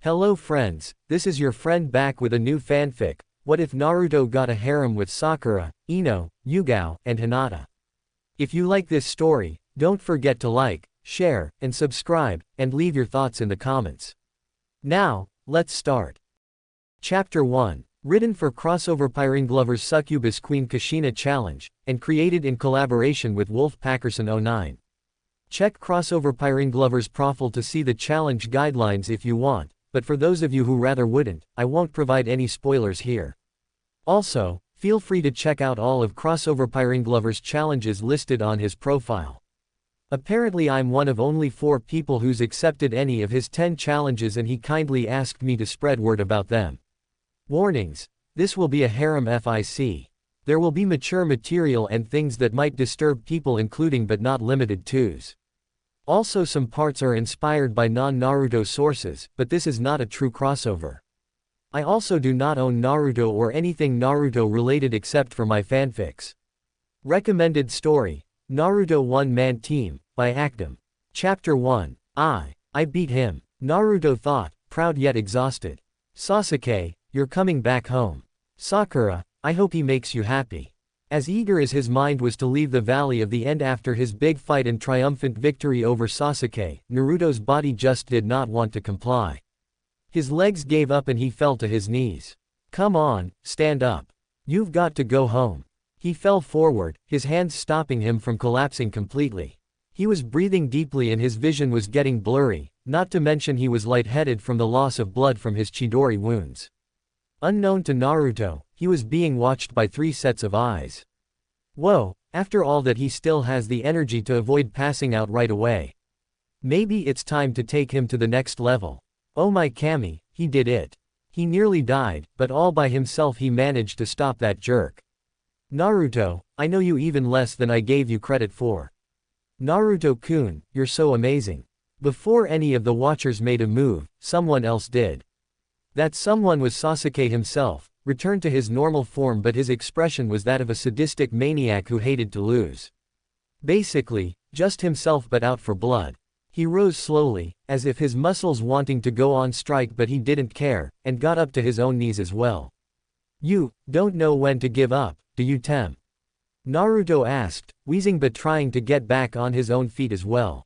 Hello friends, this is your friend back with a new fanfic. What if Naruto got a harem with Sakura, Ino, Yugao, and Hinata? If you like this story, don't forget to like, share, and subscribe, and leave your thoughts in the comments. Now, let's start. Chapter 1. Written for Crossover Pyringlover's Succubus Queen Kushina Challenge, and created in collaboration with Wolf Packerson 09. Check Crossover Pyringlover's profile to see the challenge guidelines if you want, but for those of you who rather wouldn't, I won't provide any spoilers here. Also, feel free to check out all of Crossover Pyringlover's challenges listed on his profile. Apparently I'm one of only 4 people who's accepted any of his 10 challenges, and he kindly asked me to spread word about them. Warnings: this will be a harem fic. There will be mature material and things that might disturb people, including but not limited to's. Also, some parts are inspired by non-Naruto sources, but this is not a true crossover. I also do not own Naruto or anything Naruto related except for my fanfics. Recommended story: Naruto One Man Team, by Actum. Chapter 1. I beat him. Naruto thought, proud yet exhausted. Sasuke, you're coming back home. Sakura, I hope he makes you happy. As eager as his mind was to leave the Valley of the End after his big fight and triumphant victory over Sasuke, Naruto's body just did not want to comply. His legs gave up and he fell to his knees. Come on, stand up. You've got to go home. He fell forward, his hands stopping him from collapsing completely. He was breathing deeply and his vision was getting blurry, not to mention he was lightheaded from the loss of blood from his Chidori wounds. Unknown to Naruto, he was being watched by 3 sets of eyes. Whoa, after all that he still has the energy to avoid passing out right away. Maybe it's time to take him to the next level. Oh my Kami, he did it. He nearly died, but all by himself he managed to stop that jerk. Naruto, I know you even less than I gave you credit for. Naruto-kun, you're so amazing. Before any of the watchers made a move, someone else did. That someone was Sasuke himself, returned to his normal form, but his expression was that of a sadistic maniac who hated to lose. Basically, just himself but out for blood. He rose slowly, as if his muscles wanting to go on strike, but he didn't care, and got up to his own knees as well. You don't know when to give up, do you, Tem? Naruto asked, wheezing but trying to get back on his own feet as well.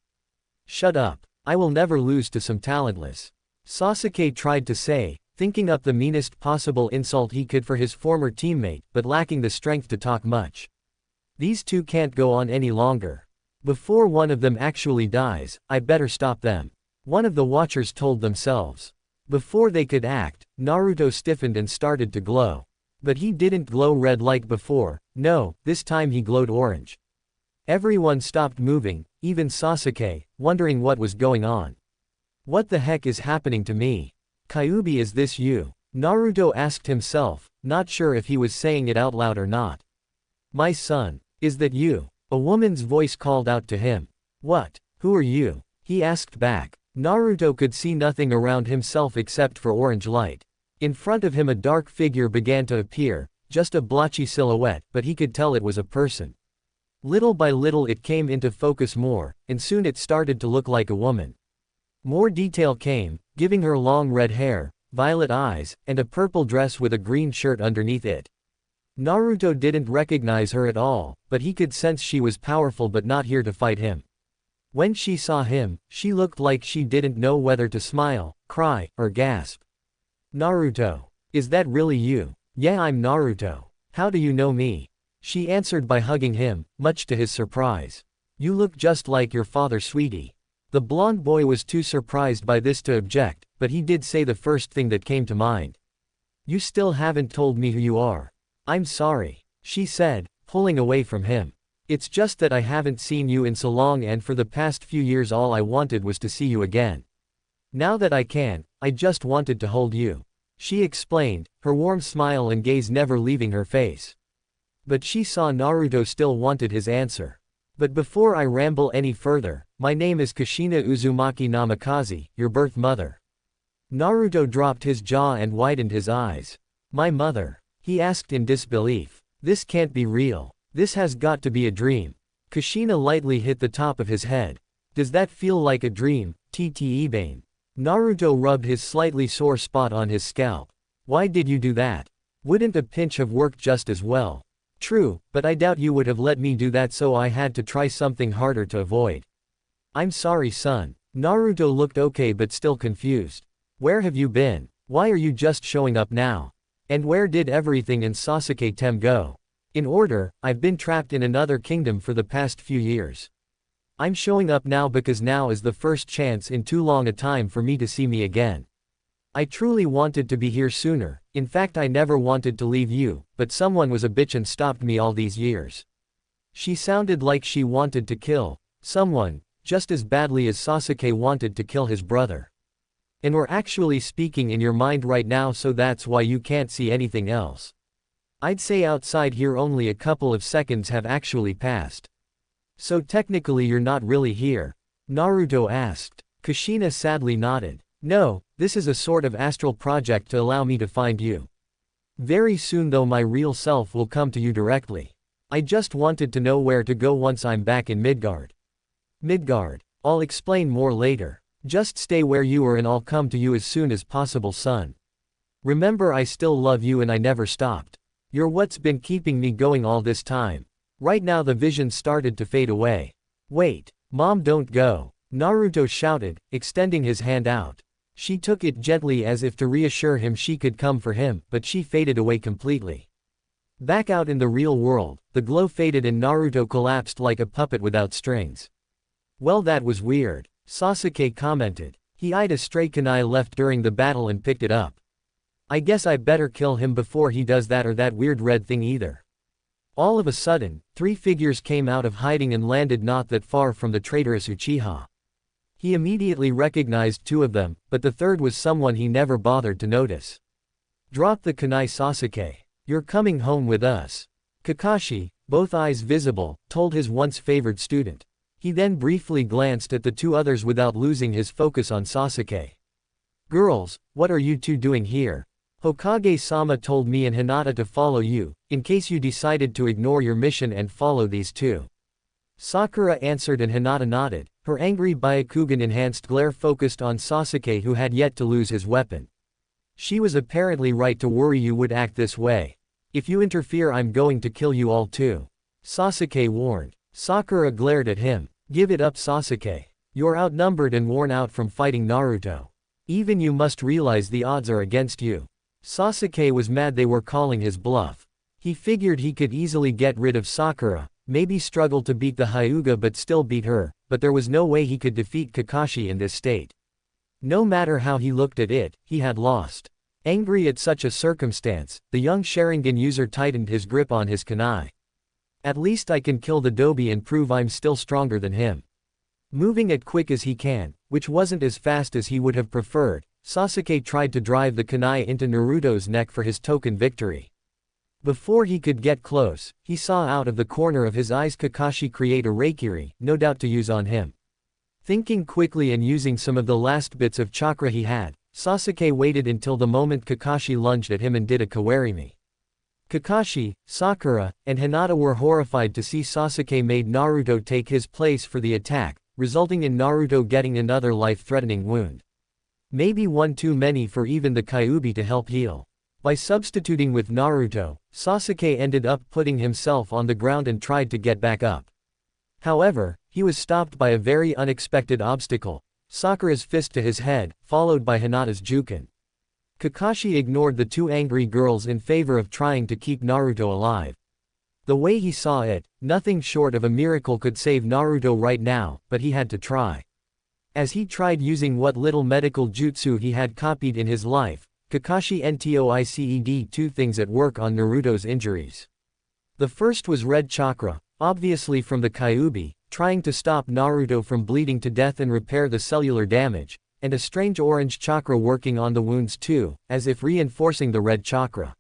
Shut up, I will never lose to some talentless. Sasuke tried to say, thinking up the meanest possible insult he could for his former teammate, but lacking the strength to talk much. These two can't go on any longer. Before one of them actually dies, I better stop them. One of the watchers told themselves. Before they could act, Naruto stiffened and started to glow. But he didn't glow red like before, no, this time he glowed orange. Everyone stopped moving, even Sasuke, wondering what was going on. What the heck is happening to me? Kyuubi, is this you? Naruto asked himself, not sure if he was saying it out loud or not. My son, is that you? A woman's voice called out to him. What? Who are you? He asked back. Naruto could see nothing around himself except for orange light. In front of him a dark figure began to appear, just a blotchy silhouette, but he could tell it was a person. Little by little it came into focus more, and soon it started to look like a woman. More detail came, giving her long red hair, violet eyes, and a purple dress with a green shirt underneath it. Naruto didn't recognize her at all, but he could sense she was powerful but not here to fight him. When she saw him, she looked like she didn't know whether to smile, cry, or gasp. Naruto. Is that really you? Yeah, I'm Naruto. How do you know me? She answered by hugging him, much to his surprise. You look just like your father, sweetie. The blonde boy was too surprised by this to object, but he did say the first thing that came to mind. You still haven't told me who you are. I'm sorry, she said, pulling away from him. It's just that I haven't seen you in so long, and for the past few years all I wanted was to see you again. Now that I can, I just wanted to hold you. She explained, her warm smile and gaze never leaving her face. But she saw Naruto still wanted his answer. But before I ramble any further, my name is Kushina Uzumaki Namikaze, your birth mother. Naruto dropped his jaw and widened his eyes. My mother? He asked in disbelief. This can't be real. This has got to be a dream. Kushina lightly hit the top of his head. Does that feel like a dream, Tte Bane? Naruto rubbed his slightly sore spot on his scalp. Why did you do that? Wouldn't a pinch have worked just as well? True, but I doubt you would have let me do that, so I had to try something harder to avoid. I'm sorry, son. Naruto looked okay but still confused. Where have you been? Why are you just showing up now? And where did everything in Sasuke-tem go? In order, I've been trapped in another kingdom for the past few years. I'm showing up now because now is the first chance in too long a time for me to see me again. I truly wanted to be here sooner, in fact I never wanted to leave you, but someone was a bitch and stopped me all these years. She sounded like she wanted to kill someone, just as badly as Sasuke wanted to kill his brother. And we're actually speaking in your mind right now, so that's why you can't see anything else. I'd say outside here only a couple of seconds have actually passed. So technically you're not really here? Naruto asked. Kushina sadly nodded. No, this is a sort of astral project to allow me to find you. Very soon though my real self will come to you directly. I just wanted to know where to go once I'm back in Midgard. Midgard. I'll explain more later. Just stay where you are and I'll come to you as soon as possible, son. Remember, I still love you and I never stopped. You're what's been keeping me going all this time. Right now the vision started to fade away. Wait, Mom, don't go. Naruto shouted, extending his hand out. She took it gently as if to reassure him she could come for him, but she faded away completely. Back out in the real world, the glow faded and Naruto collapsed like a puppet without strings. Well, that was weird, Sasuke commented. He eyed a stray kunai left during the battle and picked it up. I guess I better kill him before he does that or that weird red thing either. All of a sudden, 3 figures came out of hiding and landed not that far from the traitorous Uchiha. He immediately recognized 2 of them, but the third was someone he never bothered to notice. Drop the kunai, Sasuke. You're coming home with us. Kakashi, both eyes visible, told his once favored student. He then briefly glanced at the 2 others without losing his focus on Sasuke. Girls, what are you 2 doing here? Hokage-sama told me and Hinata to follow you, in case you decided to ignore your mission and follow these 2. Sakura answered and Hinata nodded, her angry Byakugan-enhanced glare focused on Sasuke, who had yet to lose his weapon. She was apparently right to worry you would act this way. If you interfere, I'm going to kill you all too. Sasuke warned. Sakura glared at him. Give it up, Sasuke. You're outnumbered and worn out from fighting Naruto. Even you must realize the odds are against you. Sasuke was mad they were calling his bluff. He figured he could easily get rid of Sakura, maybe struggle to beat the Hyuga but still beat her, but there was no way he could defeat Kakashi in this state. No matter how he looked at it, he had lost. Angry at such a circumstance, the young Sharingan user tightened his grip on his kunai. At least I can kill the Dobi and prove I'm still stronger than him. Moving as quick as he can, which wasn't as fast as he would have preferred, Sasuke tried to drive the kunai into Naruto's neck for his token victory. Before he could get close, he saw out of the corner of his eyes Kakashi create a Reikiri, no doubt to use on him. Thinking quickly and using some of the last bits of chakra he had, Sasuke waited until the moment Kakashi lunged at him and did a Kawarimi. Kakashi, Sakura, and Hinata were horrified to see Sasuke made Naruto take his place for the attack, resulting in Naruto getting another life-threatening wound. Maybe one too many for even the Kyuubi to help heal. By substituting with Naruto, Sasuke ended up putting himself on the ground and tried to get back up. However, he was stopped by a very unexpected obstacle, Sakura's fist to his head, followed by Hinata's Juken. Kakashi ignored the 2 angry girls in favor of trying to keep Naruto alive. The way he saw it, nothing short of a miracle could save Naruto right now, but he had to try. As he tried using what little medical jutsu he had copied in his life, Kakashi ntoiced 2 things at work on Naruto's injuries. The first was red chakra, obviously from the Kyuubi, trying to stop Naruto from bleeding to death and repair the cellular damage, and a strange orange chakra working on the wounds too, as if reinforcing the red chakra.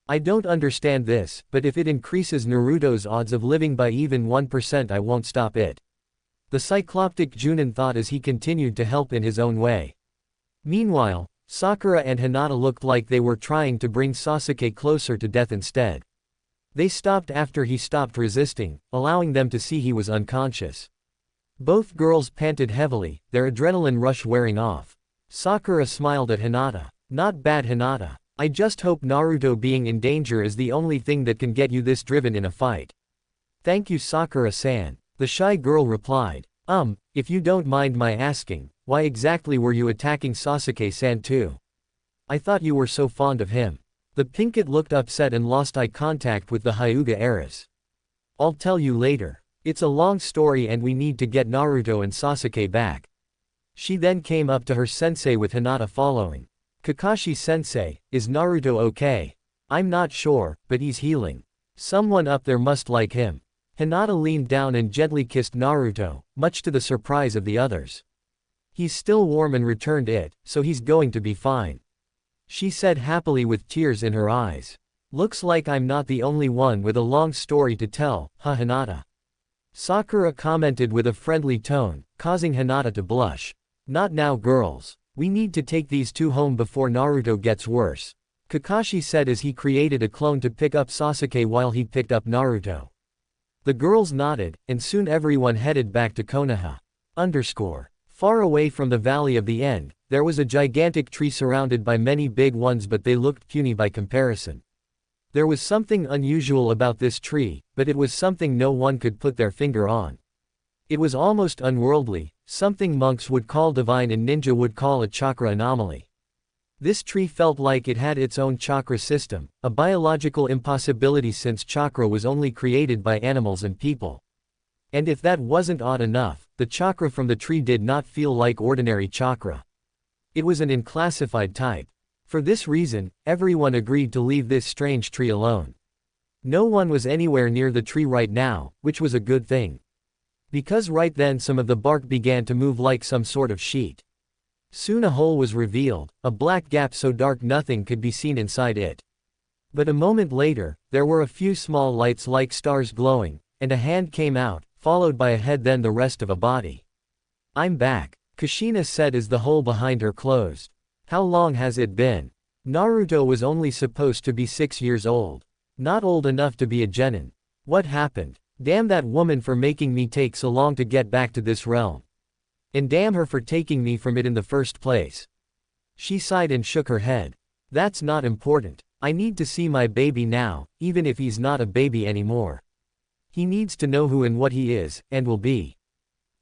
I don't understand this, but if it increases Naruto's odds of living by even 1%, I won't stop it. The cycloptic Junin thought as he continued to help in his own way. Meanwhile, Sakura and Hinata looked like they were trying to bring Sasuke closer to death instead. They stopped after he stopped resisting, allowing them to see he was unconscious. Both girls panted heavily, their adrenaline rush wearing off. Sakura smiled at Hinata. Not bad, Hinata. I just hope Naruto being in danger is the only thing that can get you this driven in a fight. Thank you, Sakura-san, the shy girl replied. If you don't mind my asking, why exactly were you attacking Sasuke-san too? I thought you were so fond of him. The Pinkett looked upset and lost eye contact with the Hyuga heiress. I'll tell you later. It's a long story and we need to get Naruto and Sasuke back. She then came up to her sensei with Hinata following. Kakashi-sensei, is Naruto okay? I'm not sure, but he's healing. Someone up there must like him. Hinata leaned down and gently kissed Naruto, much to the surprise of the others. He's still warm and returned it, so he's going to be fine. She said happily with tears in her eyes. Looks like I'm not the only one with a long story to tell, huh, Hinata? Sakura commented with a friendly tone, causing Hinata to blush. Not now, girls. We need to take these two home before Naruto gets worse, Kakashi said as he created a clone to pick up Sasuke while he picked up Naruto. The girls nodded, and soon everyone headed back to Konoha. Far away from the Valley of the End, there was a gigantic tree surrounded by many big ones, but they looked puny by comparison. There was something unusual about this tree, but it was something no one could put their finger on. It was almost unworldly, something monks would call divine and ninja would call a chakra anomaly. This tree felt like it had its own chakra system, a biological impossibility since chakra was only created by animals and people. And if that wasn't odd enough, the chakra from the tree did not feel like ordinary chakra. It was an unclassified type. For this reason, everyone agreed to leave this strange tree alone. No one was anywhere near the tree right now, which was a good thing. Because right then some of the bark began to move like some sort of sheet. Soon a hole was revealed, a black gap so dark nothing could be seen inside it. But a moment later, there were a few small lights like stars glowing, and a hand came out, followed by a head, then the rest of a body. I'm back, Kushina said as the hole behind her closed. How long has it been? Naruto was only supposed to be 6 years old. Not old enough to be a genin. What happened? Damn that woman for making me take so long to get back to this realm. And damn her for taking me from it in the first place. She sighed and shook her head. That's not important. I need to see my baby now, even if he's not a baby anymore. He needs to know who and what he is, and will be.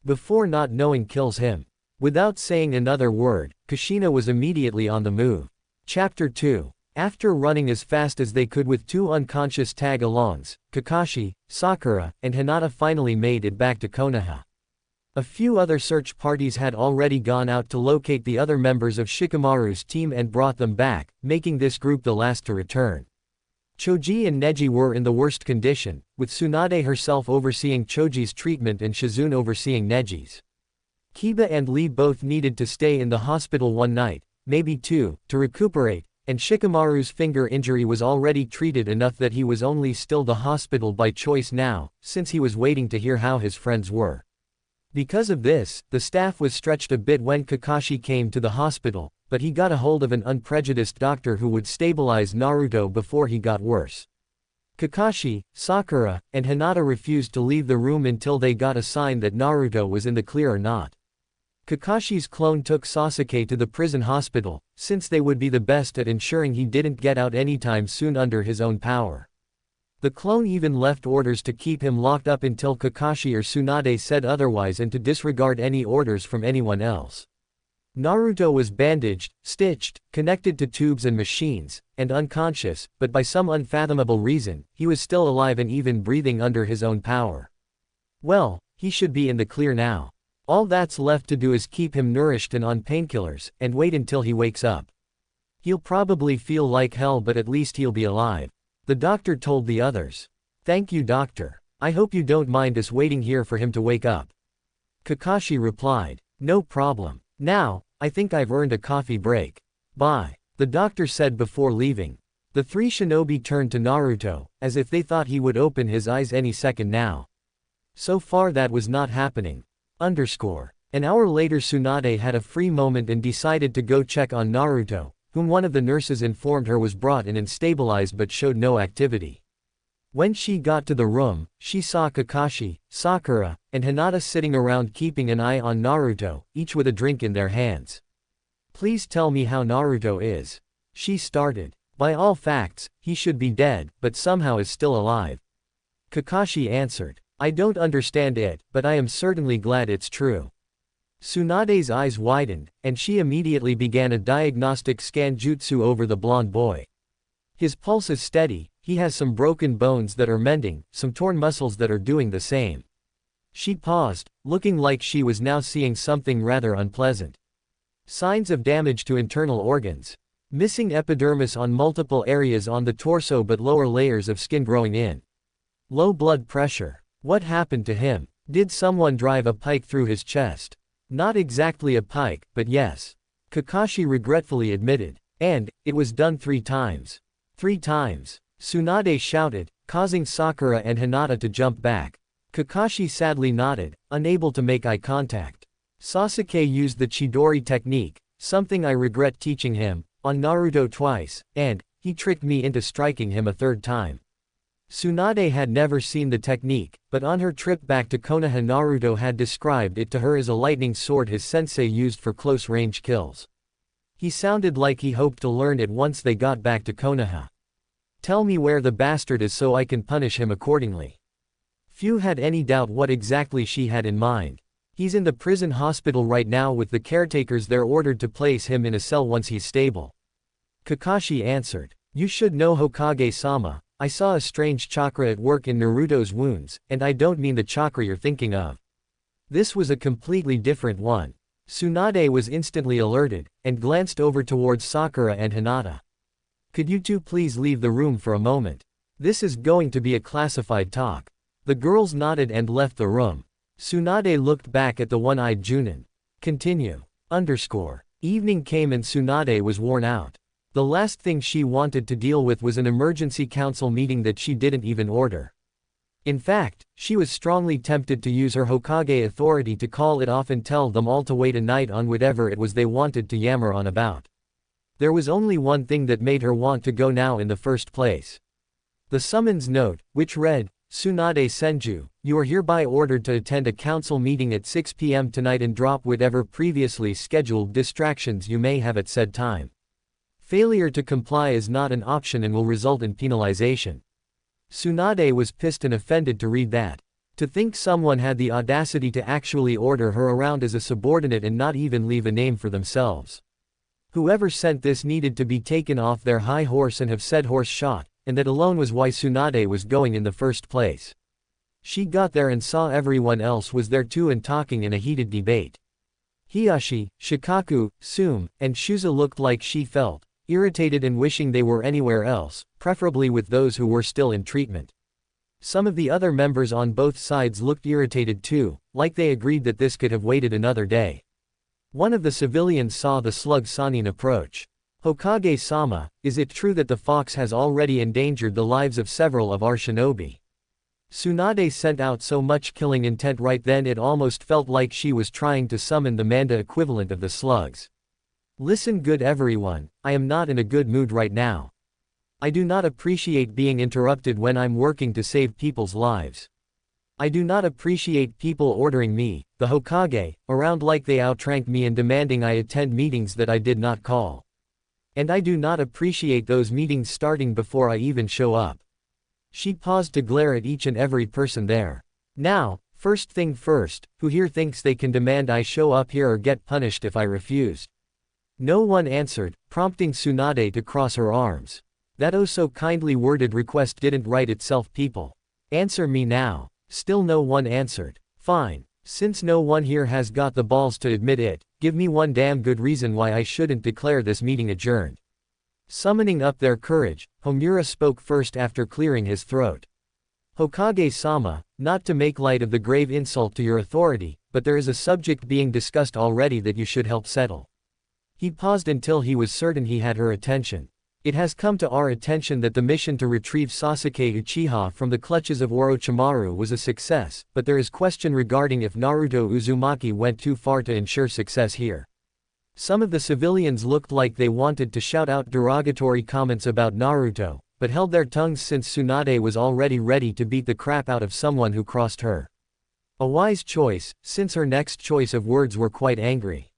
Before not knowing kills him. Without saying another word, Kushina was immediately on the move. Chapter 2. After running as fast as they could with 2 unconscious tag-alongs, Kakashi, Sakura, and Hinata finally made it back to Konoha. A few other search parties had already gone out to locate the other members of Shikamaru's team and brought them back, making this group the last to return. Choji and Neji were in the worst condition, with Tsunade herself overseeing Choji's treatment and Shizune overseeing Neji's. Kiba and Lee both needed to stay in the hospital 1 night, maybe 2, to recuperate, and Shikamaru's finger injury was already treated enough that he was only still the hospital by choice now, since he was waiting to hear how his friends were. Because of this, the staff was stretched a bit when Kakashi came to the hospital, but he got a hold of an unprejudiced doctor who would stabilize Naruto before he got worse. Kakashi, Sakura, and Hinata refused to leave the room until they got a sign that Naruto was in the clear or not. Kakashi's clone took Sasuke to the prison hospital, since they would be the best at ensuring he didn't get out anytime soon under his own power. The clone even left orders to keep him locked up until Kakashi or Tsunade said otherwise and to disregard any orders from anyone else. Naruto was bandaged, stitched, connected to tubes and machines, and unconscious, but by some unfathomable reason, he was still alive and even breathing under his own power. Well, he should be in the clear now. All that's left to do is keep him nourished and on painkillers, and wait until he wakes up. He'll probably feel like hell, but at least he'll be alive, the doctor told the others. Thank you, doctor. I hope you don't mind us waiting here for him to wake up. Kakashi replied. No problem. Now, I think I've earned a coffee break. Bye, the doctor said before leaving. The 3 shinobi turned to Naruto, as if they thought he would open his eyes any second now. So far that was not happening. An hour later Tsunade had a free moment and decided to go check on Naruto, whom one of the nurses informed her was brought in and stabilized but showed no activity. When she got to the room, she saw Kakashi, Sakura, and Hinata sitting around keeping an eye on Naruto, each with a drink in their hands. Please tell me how Naruto is. She started. By all facts, he should be dead, but somehow is still alive. Kakashi answered. I don't understand it, but I am certainly glad it's true. Tsunade's eyes widened, and she immediately began a diagnostic scan jutsu over the blonde boy. His pulse is steady, he has some broken bones that are mending, some torn muscles that are doing the same. She paused, looking like she was now seeing something rather unpleasant. Signs of damage to internal organs. Missing epidermis on multiple areas on the torso but lower layers of skin growing in. Low blood pressure. What happened to him? Did someone drive a pike through his chest? Not exactly a pike, but yes. Kakashi regretfully admitted. And, it was done 3 times. 3 times. Tsunade shouted, causing Sakura and Hinata to jump back. Kakashi sadly nodded, unable to make eye contact. Sasuke used the Chidori technique, something I regret teaching him, on Naruto twice, and, he tricked me into striking him a 3rd time. Tsunade had never seen the technique, but on her trip back to Konoha Naruto had described it to her as a lightning sword his sensei used for close-range kills. He sounded like he hoped to learn it once they got back to Konoha. Tell me where the bastard is so I can punish him accordingly. Few had any doubt what exactly she had in mind. He's in the prison hospital right now with the caretakers there ordered to place him in a cell once he's stable. Kakashi answered. You should know Hokage-sama, I saw a strange chakra at work in Naruto's wounds, and I don't mean the chakra you're thinking of. This was a completely different one. Tsunade was instantly alerted, and glanced over towards Sakura and Hinata. Could you two please leave the room for a moment? This is going to be a classified talk. The girls nodded and left the room. Tsunade looked back at the one-eyed Junin. Continue. Evening came and Tsunade was worn out. The last thing she wanted to deal with was an emergency council meeting that she didn't even order. In fact, she was strongly tempted to use her Hokage authority to call it off and tell them all to wait a night on whatever it was they wanted to yammer on about. There was only one thing that made her want to go now in the first place. The summons note, which read, Tsunade Senju, you are hereby ordered to attend a council meeting at 6 p.m. tonight and drop whatever previously scheduled distractions you may have at said time. Failure to comply is not an option and will result in penalization. Tsunade was pissed and offended to read that. To think someone had the audacity to actually order her around as a subordinate and not even leave a name for themselves. Whoever sent this needed to be taken off their high horse and have said horse shot, and that alone was why Tsunade was going in the first place. She got there and saw everyone else was there too and talking in a heated debate. Hiyashi, Shikaku, Sume, and Shuza looked like she felt irritated and wishing they were anywhere else, preferably with those who were still in treatment. Some of the other members on both sides looked irritated too, like they agreed that this could have waited another day. One of the civilians saw the slug Sanin approach. Hokage-sama, is it true that the fox has already endangered the lives of several of our shinobi? Tsunade sent out so much killing intent right then it almost felt like she was trying to summon the Manda equivalent of the slugs. Listen good everyone, I am not in a good mood right now. I do not appreciate being interrupted when I'm working to save people's lives. I do not appreciate people ordering me, the Hokage, around like they outrank me and demanding I attend meetings that I did not call. And I do not appreciate those meetings starting before I even show up. She paused to glare at each and every person there. Now, first thing first, who here thinks they can demand I show up here or get punished if I refused? No one answered, prompting Tsunade to cross her arms. That oh so kindly worded request didn't write itself people. Answer me now. Still no one answered. Fine. Since no one here has got the balls to admit it, give me one damn good reason why I shouldn't declare this meeting adjourned. Summoning up their courage, Homura spoke first after clearing his throat. Hokage-sama, not to make light of the grave insult to your authority, but there is a subject being discussed already that you should help settle. He paused until he was certain he had her attention. It has come to our attention that the mission to retrieve Sasuke Uchiha from the clutches of Orochimaru was a success, but there is question regarding if Naruto Uzumaki went too far to ensure success here. Some of the civilians looked like they wanted to shout out derogatory comments about Naruto, but held their tongues since Tsunade was already ready to beat the crap out of someone who crossed her. A wise choice, since her next choice of words were quite angry.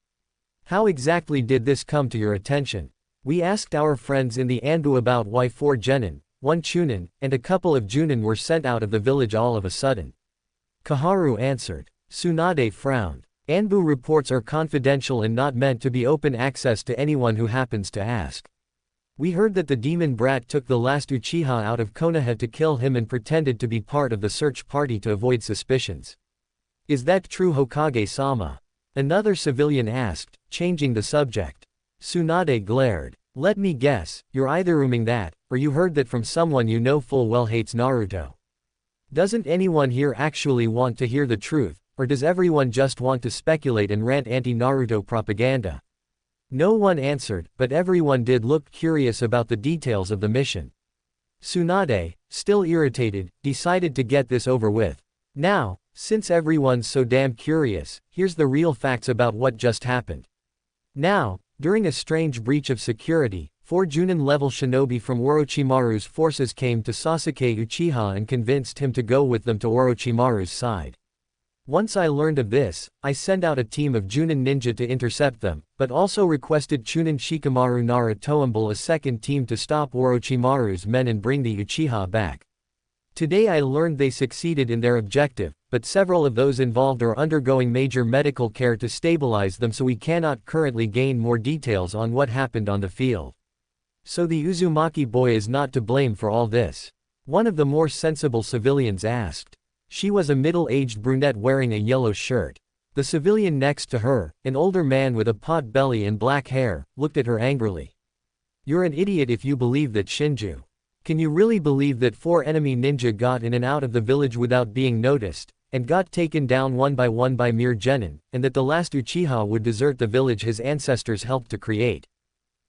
How exactly did this come to your attention? We asked our friends in the Anbu about why 4 genin, 1 chunin, and a couple of junin were sent out of the village all of a sudden. Koharu answered. Tsunade frowned. Anbu reports are confidential and not meant to be open access to anyone who happens to ask. We heard that the demon brat took the last Uchiha out of Konoha to kill him and pretended to be part of the search party to avoid suspicions. Is that true, Hokage-sama? Another civilian asked, changing the subject. Tsunade glared. Let me guess, you're either rooming that, or you heard that from someone you know full well hates Naruto. Doesn't anyone here actually want to hear the truth, or does everyone just want to speculate and rant anti-Naruto propaganda? No one answered, but everyone did look curious about the details of the mission. Tsunade, still irritated, decided to get this over with. Now, since everyone's so damn curious, here's the real facts about what just happened. Now, during a strange breach of security, 4 Junin-level shinobi from Orochimaru's forces came to Sasuke Uchiha and convinced him to go with them to Orochimaru's side. Once I learned of this, I sent out a team of Junin ninja to intercept them, but also requested Chunin Shikamaru Nara Toimbal a second team to stop Orochimaru's men and bring the Uchiha back. Today I learned they succeeded in their objective, but several of those involved are undergoing major medical care to stabilize them, so we cannot currently gain more details on what happened on the field. So the Uzumaki boy is not to blame for all this? One of the more sensible civilians asked. She was a middle-aged brunette wearing a yellow shirt. The civilian next to her, an older man with a pot belly and black hair, looked at her angrily. You're an idiot if you believe that Shinju. Can you really believe that 4 enemy ninja got in and out of the village without being noticed, and got taken down one by mere genin, and that the last Uchiha would desert the village his ancestors helped to create?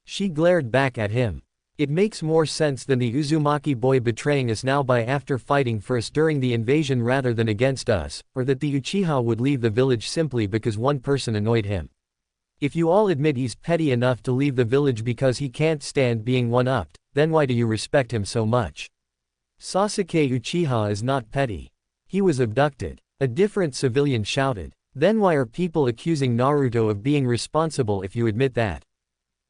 She glared back at him. It makes more sense than the Uzumaki boy betraying us now by after fighting for us during the invasion rather than against us, or that the Uchiha would leave the village simply because one person annoyed him. If you all admit he's petty enough to leave the village because he can't stand being one-upped, then why do you respect him so much? Sasuke Uchiha is not petty. He was abducted. A different civilian shouted. Then why are people accusing Naruto of being responsible if you admit that?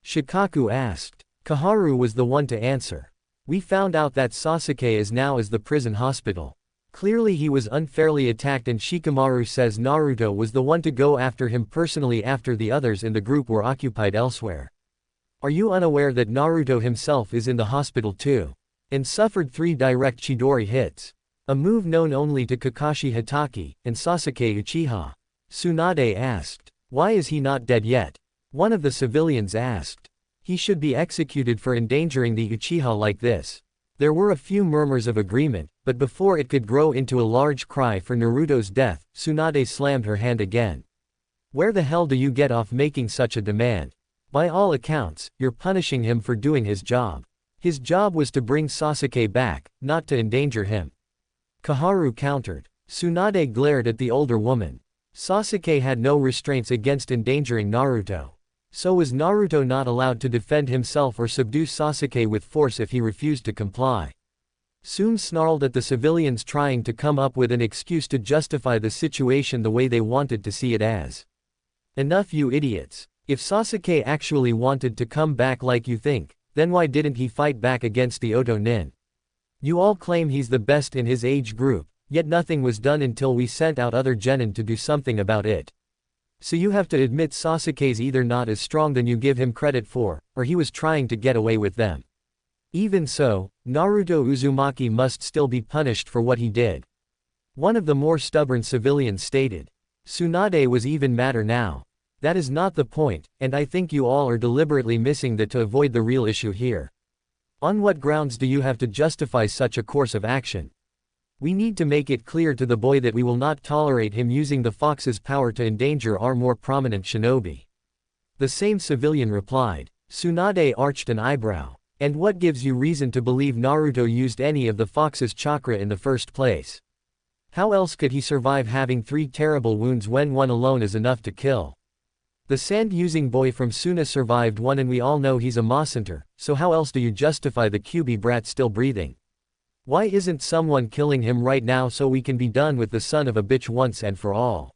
Shikaku asked. Koharu was the one to answer. We found out that Sasuke is now as the prison hospital. Clearly he was unfairly attacked and Shikamaru says Naruto was the one to go after him personally after the others in the group were occupied elsewhere. Are you unaware that Naruto himself is in the hospital too? And suffered 3 direct Chidori hits. A move known only to Kakashi Hatake and Sasuke Uchiha. Tsunade asked. Why is he not dead yet? One of the civilians asked. He should be executed for endangering the Uchiha like this. There were a few murmurs of agreement, but before it could grow into a large cry for Naruto's death, Tsunade slammed her hand again. Where the hell do you get off making such a demand? By all accounts, you're punishing him for doing his job. His job was to bring Sasuke back, not to endanger him. Koharu countered. Tsunade glared at the older woman. Sasuke had no restraints against endangering Naruto. So was Naruto not allowed to defend himself or subdue Sasuke with force if he refused to comply? Sum snarled at the civilians trying to come up with an excuse to justify the situation the way they wanted to see it as. Enough, you idiots. If Sasuke actually wanted to come back like you think, then why didn't he fight back against the Oto Nin? You all claim he's the best in his age group, yet nothing was done until we sent out other genin to do something about it. So you have to admit Sasuke's either not as strong than you give him credit for, or he was trying to get away with them. Even so, Naruto Uzumaki must still be punished for what he did. One of the more stubborn civilians stated. Tsunade was even madder now. That is not the point, and I think you all are deliberately missing that to avoid the real issue here. On what grounds do you have to justify such a course of action? We need to make it clear to the boy that we will not tolerate him using the fox's power to endanger our more prominent shinobi. The same civilian replied. Tsunade arched an eyebrow. And what gives you reason to believe Naruto used any of the fox's chakra in the first place? How else could he survive having 3 terrible wounds when one alone is enough to kill? The sand-using boy from Suna survived one and we all know he's a Masanter, so how else do you justify the Kyuubi brat still breathing? Why isn't someone killing him right now so we can be done with the son of a bitch once and for all?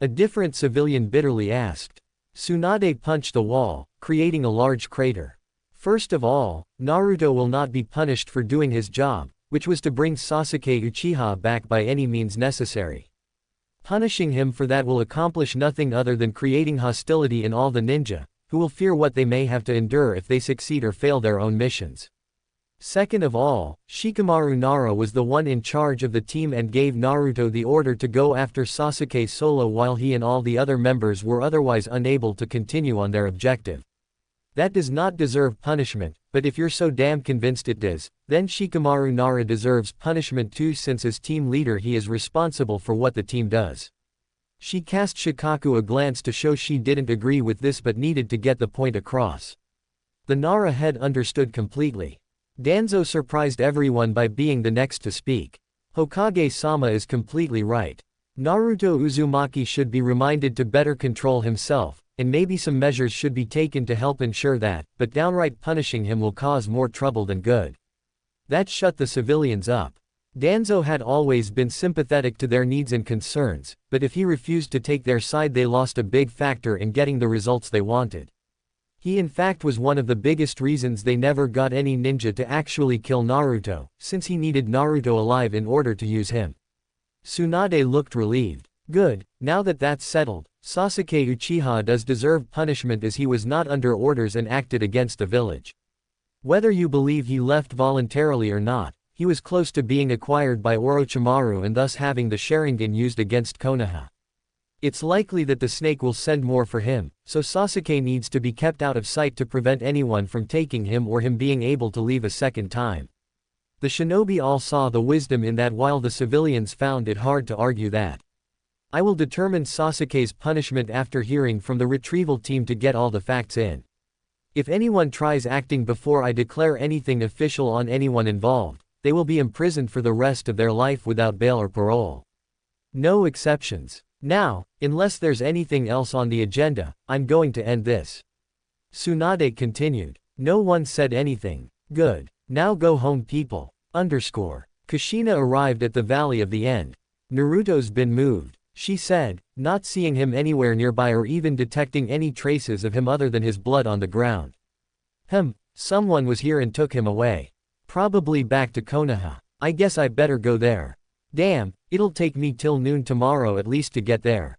A different civilian bitterly asked. Tsunade punched the wall, creating a large crater. First of all, Naruto will not be punished for doing his job, which was to bring Sasuke Uchiha back by any means necessary. Punishing him for that will accomplish nothing other than creating hostility in all the ninja, who will fear what they may have to endure if they succeed or fail their own missions. Second of all, Shikamaru Nara was the one in charge of the team and gave Naruto the order to go after Sasuke solo while he and all the other members were otherwise unable to continue on their objective. That does not deserve punishment, but if you're so damn convinced it does, then Shikamaru Nara deserves punishment too, since as team leader he is responsible for what the team does. She cast Shikaku a glance to show she didn't agree with this but needed to get the point across. The Nara head understood completely. Danzo surprised everyone by being the next to speak. Hokage-sama is completely right. Naruto Uzumaki should be reminded to better control himself, and maybe some measures should be taken to help ensure that, but downright punishing him will cause more trouble than good. That shut the civilians up. Danzo had always been sympathetic to their needs and concerns, but if he refused to take their side they lost a big factor in getting the results they wanted. He in fact was one of the biggest reasons they never got any ninja to actually kill Naruto, since he needed Naruto alive in order to use him. Tsunade looked relieved. Good, now that that's settled, Sasuke Uchiha does deserve punishment as he was not under orders and acted against the village. Whether you believe he left voluntarily or not, he was close to being acquired by Orochimaru and thus having the Sharingan used against Konoha. It's likely that the snake will send more for him, so Sasuke needs to be kept out of sight to prevent anyone from taking him or him being able to leave a second time. The shinobi all saw the wisdom in that while the civilians found it hard to argue that. I will determine Sasuke's punishment after hearing from the retrieval team to get all the facts in. If anyone tries acting before I declare anything official on anyone involved, they will be imprisoned for the rest of their life without bail or parole. No exceptions. Now, unless there's anything else on the agenda, I'm going to end this. Tsunade continued. No one said anything. Good. Now go home people. Kushina arrived at the Valley of the End. Naruto's been moved, she said, not seeing him anywhere nearby or even detecting any traces of him other than his blood on the ground. Someone was here and took him away. Probably back to Konoha. I guess I better go there. Damn, it'll take me till noon tomorrow at least to get there.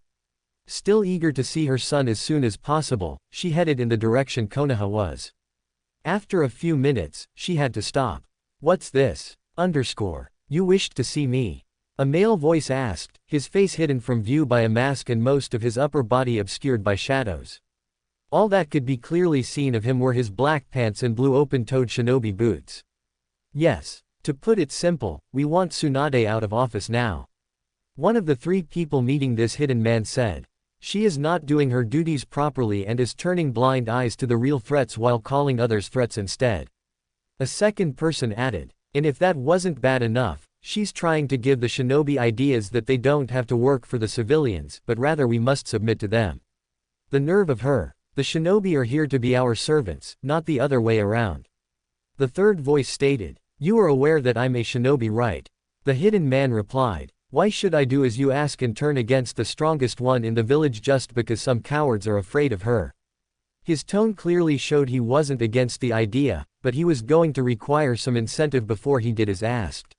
Still eager to see her son as soon as possible, she headed in the direction Konoha was. After a few minutes, she had to stop. What's this? You wished to see me? A male voice asked, his face hidden from view by a mask and most of his upper body obscured by shadows. All that could be clearly seen of him were his black pants and blue open-toed shinobi boots. Yes. To put it simple, we want Tsunade out of office now. One of the three people meeting this hidden man said. She is not doing her duties properly and is turning blind eyes to the real threats while calling others threats instead. A second person added. And if that wasn't bad enough, she's trying to give the shinobi ideas that they don't have to work for the civilians, but rather we must submit to them. The nerve of her. The shinobi are here to be our servants, not the other way around. The third voice stated. You are aware that I'm a shinobi, right? The hidden man replied. Why should I do as you ask and turn against the strongest one in the village just because some cowards are afraid of her? His tone clearly showed he wasn't against the idea, but he was going to require some incentive before he did as asked.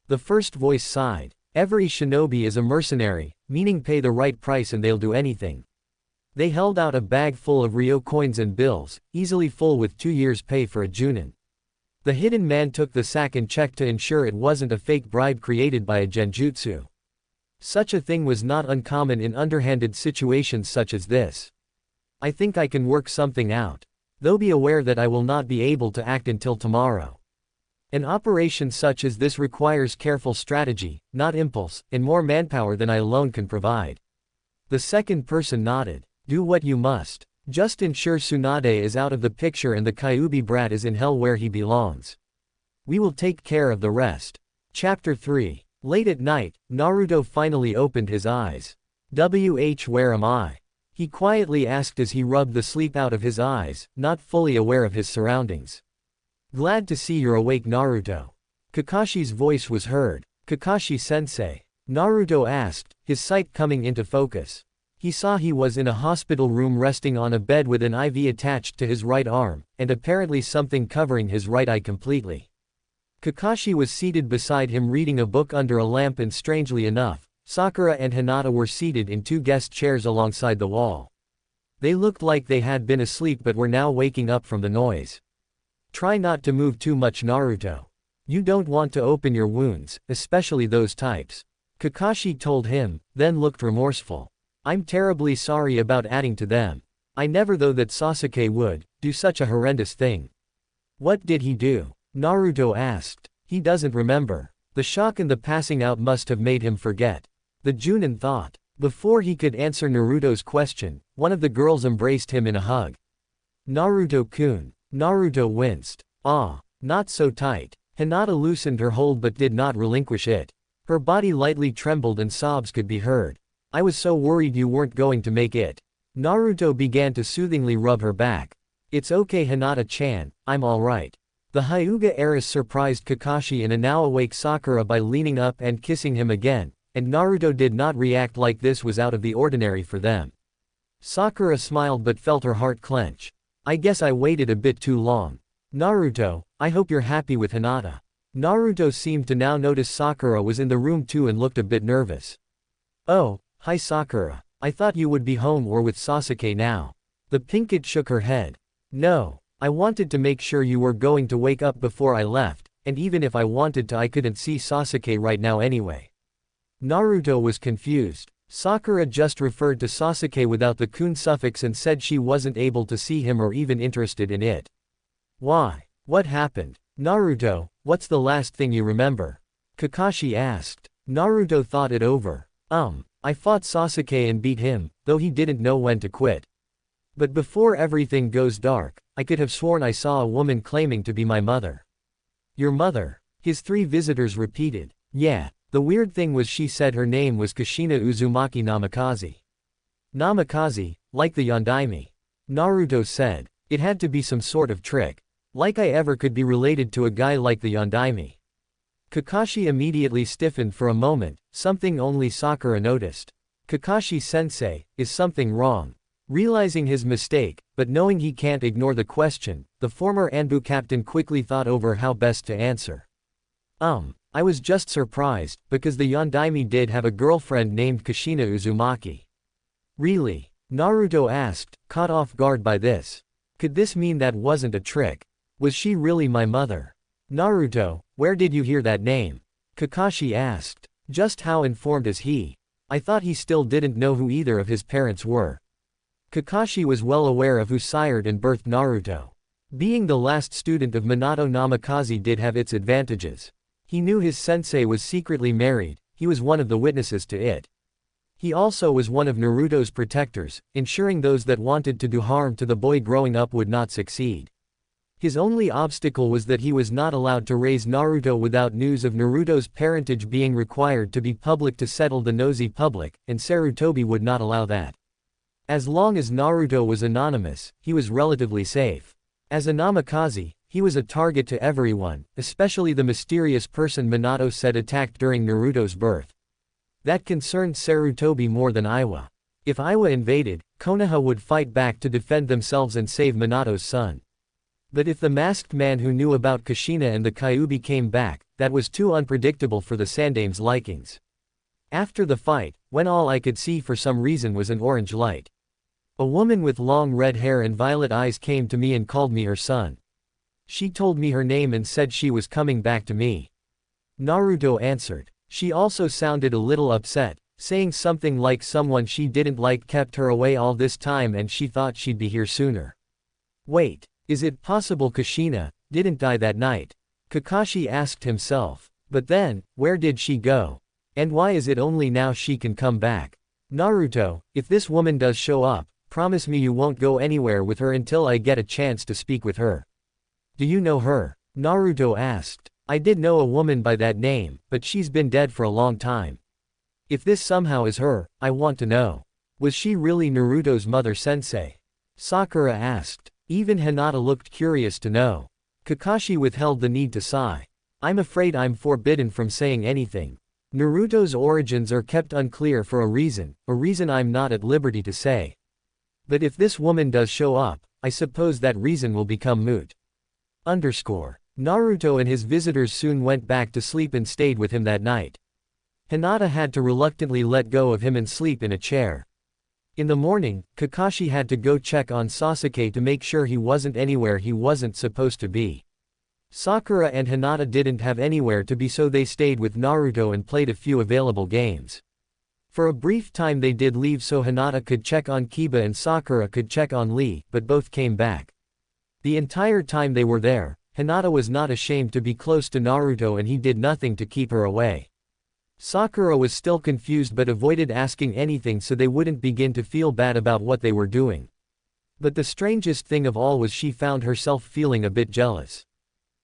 The first voice sighed. Every shinobi is a mercenary, meaning pay the right price and they'll do anything. They held out a bag full of Ryo coins and bills, easily full with 2 years' pay for a junin. The hidden man took the sack and checked to ensure it wasn't a fake bribe created by a genjutsu. Such a thing was not uncommon in underhanded situations such as this. I think I can work something out. Though be aware that I will not be able to act until tomorrow. An operation such as this requires careful strategy, not impulse, and more manpower than I alone can provide. The second person nodded. Do what you must. Just ensure Tsunade is out of the picture and the Kyuubi brat is in hell where he belongs. We will take care of the rest. Chapter 3. Late at night, Naruto finally opened his eyes. Where am I? He quietly asked as he rubbed the sleep out of his eyes, not fully aware of his surroundings. Glad to see you're awake, Naruto. Kakashi's voice was heard. Kakashi-sensei? Naruto asked, his sight coming into focus. He saw he was in a hospital room resting on a bed with an IV attached to his right arm, and apparently something covering his right eye completely. Kakashi was seated beside him reading a book under a lamp, and strangely enough, Sakura and Hinata were seated in two guest chairs alongside the wall. They looked like they had been asleep but were now waking up from the noise. Try not to move too much, Naruto. You don't want to open your wounds, especially those types. Kakashi told him, then looked remorseful. I'm terribly sorry about adding to them. I never thought that Sasuke would do such a horrendous thing. What did he do? Naruto asked. He doesn't remember. The shock and the passing out must have made him forget. The Junin thought. Before he could answer Naruto's question, one of the girls embraced him in a hug. Naruto-kun. Naruto winced. Ah, not so tight. Hinata loosened her hold but did not relinquish it. Her body lightly trembled and sobs could be heard. I was so worried you weren't going to make it. Naruto began to soothingly rub her back. It's okay, Hinata-chan, I'm alright. The Hyuga heiress surprised Kakashi and a now awake Sakura by leaning up and kissing him again, and Naruto did not react like this was out of the ordinary for them. Sakura smiled but felt her heart clench. I guess I waited a bit too long. Naruto, I hope you're happy with Hinata. Naruto seemed to now notice Sakura was in the room too and looked a bit nervous. Oh, hi Sakura. I thought you would be home or with Sasuke now. The pink kid shook her head. No. I wanted to make sure you were going to wake up before I left, and even if I wanted to I couldn't see Sasuke right now anyway. Naruto was confused. Sakura just referred to Sasuke without the kun suffix and said she wasn't able to see him or even interested in it. Why? What happened? Naruto, what's the last thing you remember? Kakashi asked. Naruto thought it over. I fought Sasuke and beat him, though he didn't know when to quit. But before everything goes dark, I could have sworn I saw a woman claiming to be my mother. Your mother? His three visitors repeated. Yeah, the weird thing was she said her name was Kushina Uzumaki Namikaze. Namikaze, like the Yondaime. Naruto said. It had to be some sort of trick. Like I ever could be related to a guy like the Yondaime. Kakashi immediately stiffened for a moment, something only Sakura noticed. Kakashi-sensei, is something wrong? Realizing his mistake, but knowing he can't ignore the question, the former Anbu captain quickly thought over how best to answer. I was just surprised, because the Yondaime did have a girlfriend named Kushina Uzumaki. Really? Naruto asked, caught off guard by this. Could this mean that wasn't a trick? Was she really my mother? Naruto, where did you hear that name? Kakashi asked. Just how informed is he? I thought he still didn't know who either of his parents were. Kakashi was well aware of who sired and birthed Naruto. Being the last student of Minato Namikaze did have its advantages. He knew his sensei was secretly married, he was one of the witnesses to it. He also was one of Naruto's protectors, ensuring those that wanted to do harm to the boy growing up would not succeed. His only obstacle was that he was not allowed to raise Naruto without news of Naruto's parentage being required to be public to settle the nosy public, and Sarutobi would not allow that. As long as Naruto was anonymous, he was relatively safe. As a Namikaze, he was a target to everyone, especially the mysterious person Minato said attacked during Naruto's birth. That concerned Sarutobi more than Iwa. If Iwa invaded, Konoha would fight back to defend themselves and save Minato's son. But if the masked man who knew about Kushina and the Kyuubi came back, that was too unpredictable for the Sandame's likings. After the fight, when all I could see for some reason was an orange light. A woman with long red hair and violet eyes came to me and called me her son. She told me her name and said she was coming back to me. Naruto answered. She also sounded a little upset, saying something like someone she didn't like kept her away all this time and she thought she'd be here sooner. Wait, is it possible Kushina didn't die that night? Kakashi asked himself. But then, where did she go? And why is it only now she can come back? Naruto, if this woman does show up, promise me you won't go anywhere with her until I get a chance to speak with her. Do you know her? Naruto asked. I did know a woman by that name, but she's been dead for a long time. If this somehow is her, I want to know. Was she really Naruto's mother sensei? Sakura asked. Even Hinata looked curious to know. Kakashi withheld the need to sigh. I'm afraid I'm forbidden from saying anything. Naruto's origins are kept unclear for a reason I'm not at liberty to say. But if this woman does show up, I suppose that reason will become moot. Naruto and his visitors soon went back to sleep and stayed with him that night. Hinata had to reluctantly let go of him and sleep in a chair. In the morning, Kakashi had to go check on Sasuke to make sure he wasn't anywhere he wasn't supposed to be. Sakura and Hinata didn't have anywhere to be, so they stayed with Naruto and played a few available games. For a brief time they did leave so Hinata could check on Kiba and Sakura could check on Lee, but both came back. The entire time they were there, Hinata was not ashamed to be close to Naruto and he did nothing to keep her away. Sakura was still confused but avoided asking anything so they wouldn't begin to feel bad about what they were doing. But the strangest thing of all was she found herself feeling a bit jealous.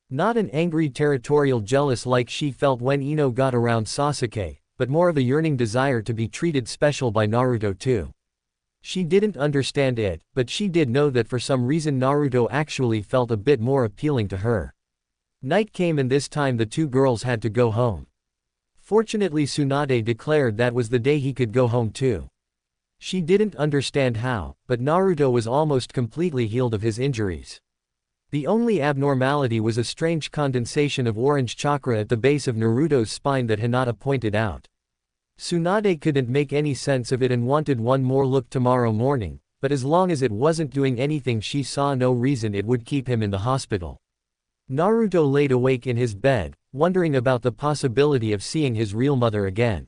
Not an angry territorial jealous like she felt when Ino got around Sasuke, but more of a yearning desire to be treated special by Naruto too. She didn't understand it, but she did know that for some reason Naruto actually felt a bit more appealing to her. Night came and this time the two girls had to go home. Fortunately Tsunade declared that was the day he could go home too. She didn't understand how, but Naruto was almost completely healed of his injuries. The only abnormality was a strange condensation of orange chakra at the base of Naruto's spine that Hinata pointed out. Tsunade couldn't make any sense of it and wanted one more look tomorrow morning, but as long as it wasn't doing anything she saw no reason it would keep him in the hospital. Naruto laid awake in his bed, wondering about the possibility of seeing his real mother again.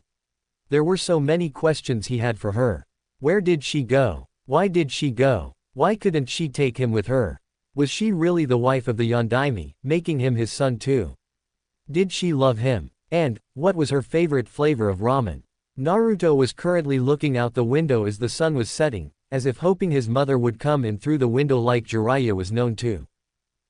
There were so many questions he had for her. Where did she go? Why did she go? Why couldn't she take him with her? Was she really the wife of the Yondaime, making him his son too? Did she love him? And, what was her favorite flavor of ramen? Naruto was currently looking out the window as the sun was setting, as if hoping his mother would come in through the window like Jiraiya was known to.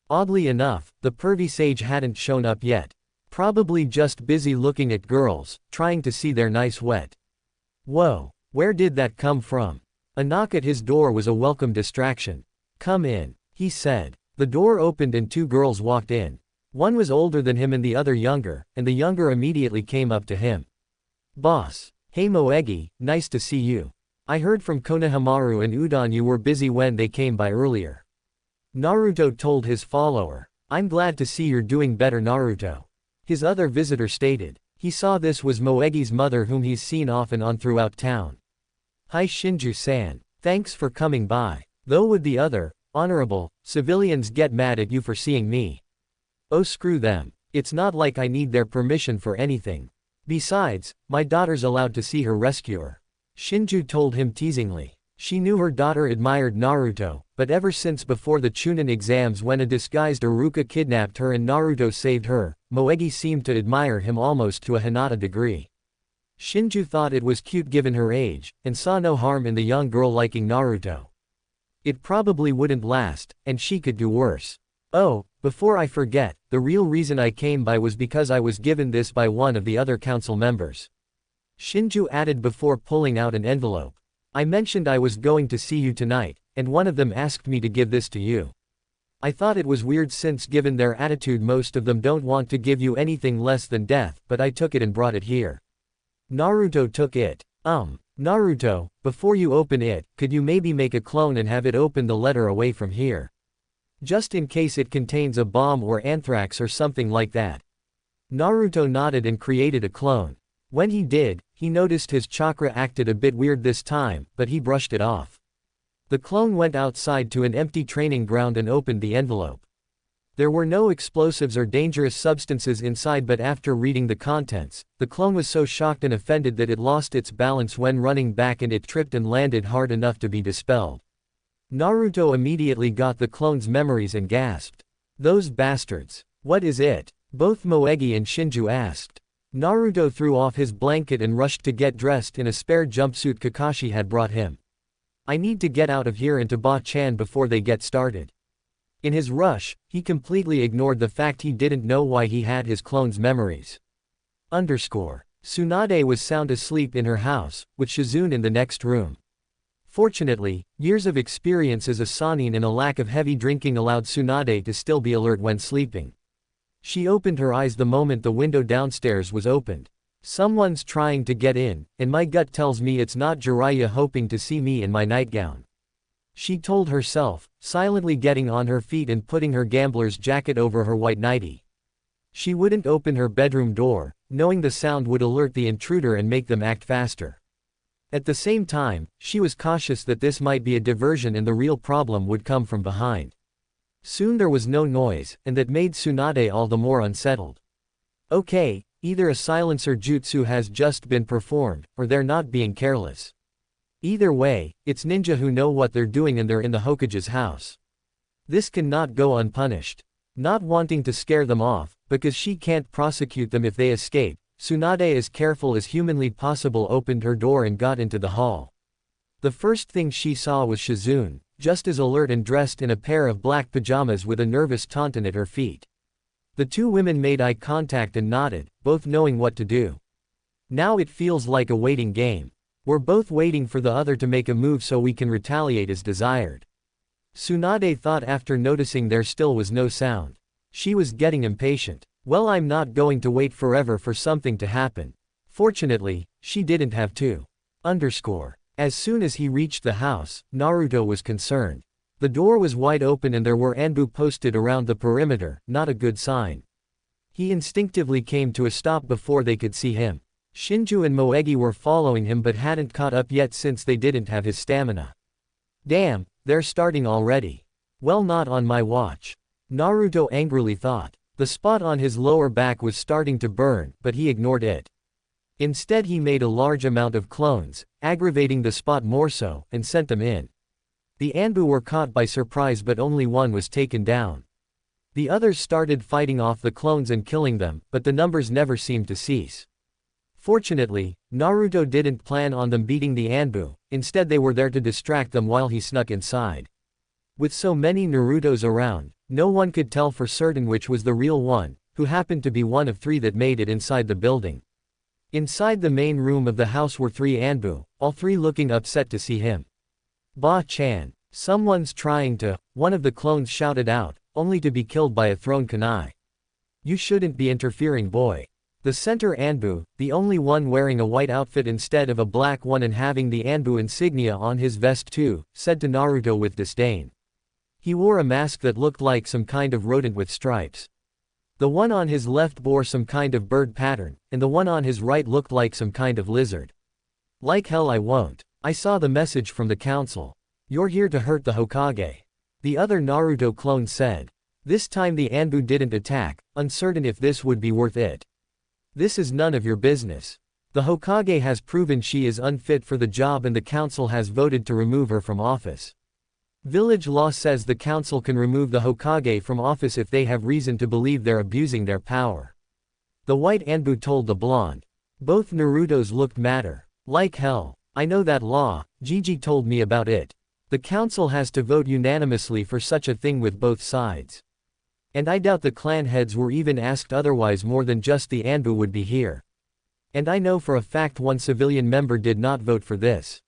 Oddly enough, the pervy sage hadn't shown up yet. Probably just busy looking at girls, trying to see their nice wet. Whoa, where did that come from? A knock at his door was a welcome distraction. Come in, he said. The door opened and two girls walked in. One was older than him and the other younger, and the younger immediately came up to him. Boss. Hey Moegi, nice to see you. I heard from Konohamaru and Udon you were busy when they came by earlier. Naruto told his follower. I'm glad to see you're doing better Naruto. His other visitor stated. He saw this was Moegi's mother whom he's seen off and on throughout town. Hi Shinju-san. Thanks for coming by. Though would the other, honorable, civilians get mad at you for seeing me? Oh screw them. It's not like I need their permission for anything. Besides, my daughter's allowed to see her rescuer. Shinju told him teasingly. She knew her daughter admired Naruto, but ever since before the Chunin exams when a disguised Iruka kidnapped her and Naruto saved her, Moegi seemed to admire him almost to a Hinata degree. Shinju thought it was cute given her age, and saw no harm in the young girl liking Naruto. It probably wouldn't last, and she could do worse. Oh, before I forget, the real reason I came by was because I was given this by one of the other council members. Shinju added before pulling out an envelope. I mentioned I was going to see you tonight, and one of them asked me to give this to you. I thought it was weird since given their attitude most of them don't want to give you anything less than death, but I took it and brought it here. Naruto took it. Naruto, before you open it, could you maybe make a clone and have it open the letter away from here? Just in case it contains a bomb or anthrax or something like that. Naruto nodded and created a clone. When he did, he noticed his chakra acted a bit weird this time, but he brushed it off. The clone went outside to an empty training ground and opened the envelope. There were no explosives or dangerous substances inside, but after reading the contents, the clone was so shocked and offended that it lost its balance when running back and it tripped and landed hard enough to be dispelled. Naruto immediately got the clone's memories and gasped. Those bastards. What is it? Both Moegi and Shinju asked. Naruto threw off his blanket and rushed to get dressed in a spare jumpsuit Kakashi had brought him. I need to get out of here and to Ba-chan before they get started. In his rush, he completely ignored the fact he didn't know why he had his clone's memories. Tsunade was sound asleep in her house, with Shizune in the next room. Fortunately, years of experience as a Sannin and a lack of heavy drinking allowed Tsunade to still be alert when sleeping. She opened her eyes the moment the window downstairs was opened. Someone's trying to get in, and my gut tells me it's not Jiraiya hoping to see me in my nightgown. She told herself, silently getting on her feet and putting her gambler's jacket over her white nightie. She wouldn't open her bedroom door, knowing the sound would alert the intruder and make them act faster. At the same time, she was cautious that this might be a diversion and the real problem would come from behind. Soon there was no noise, and that made Tsunade all the more unsettled. Okay, either a silencer jutsu has just been performed, or they're not being careless. Either way, it's ninja who know what they're doing and they're in the Hokage's house. This cannot go unpunished. Not wanting to scare them off, because she can't prosecute them if they escape, Tsunade as careful as humanly possible opened her door and got into the hall. The first thing she saw was Shizune, just as alert and dressed in a pair of black pajamas with a nervous tauntaun at her feet. The two women made eye contact and nodded, both knowing what to do. Now it feels like a waiting game. We're both waiting for the other to make a move so we can retaliate as desired. Tsunade thought after noticing there still was no sound. She was getting impatient. Well, I'm not going to wait forever for something to happen. Fortunately, she didn't have to. As soon as he reached the house, Naruto was concerned. The door was wide open and there were Anbu posted around the perimeter, not a good sign. He instinctively came to a stop before they could see him. Shinju and Moegi were following him but hadn't caught up yet since they didn't have his stamina. Damn, they're starting already. Well, not on my watch. Naruto angrily thought. The spot on his lower back was starting to burn, but he ignored it. Instead he made a large amount of clones, aggravating the spot more so, and sent them in. The Anbu were caught by surprise but only one was taken down. The others started fighting off the clones and killing them, but the numbers never seemed to cease. Fortunately, Naruto didn't plan on them beating the Anbu, instead they were there to distract them while he snuck inside. With so many Narutos around, no one could tell for certain which was the real one, who happened to be one of three that made it inside the building. Inside the main room of the house were three Anbu, all three looking upset to see him. Ba-chan, someone's trying to, one of the clones shouted out, only to be killed by a thrown kunai. You shouldn't be interfering, boy. The center Anbu, the only one wearing a white outfit instead of a black one and having the Anbu insignia on his vest too, said to Naruto with disdain. He wore a mask that looked like some kind of rodent with stripes. The one on his left bore some kind of bird pattern, and the one on his right looked like some kind of lizard. Like hell I won't. I saw the message from the council. You're here to hurt the Hokage. The other Naruto clone said. This time the Anbu didn't attack, uncertain if this would be worth it. This is none of your business. The Hokage has proven she is unfit for the job and the council has voted to remove her from office. Village law says the council can remove the Hokage from office if they have reason to believe they're abusing their power. The white Anbu told the blonde. Both Narutos looked madder. Like hell. I know that law, Gigi told me about it. The council has to vote unanimously for such a thing with both sides. And I doubt the clan heads were even asked, otherwise more than just the Anbu would be here. And I know for a fact one civilian member did not vote for this.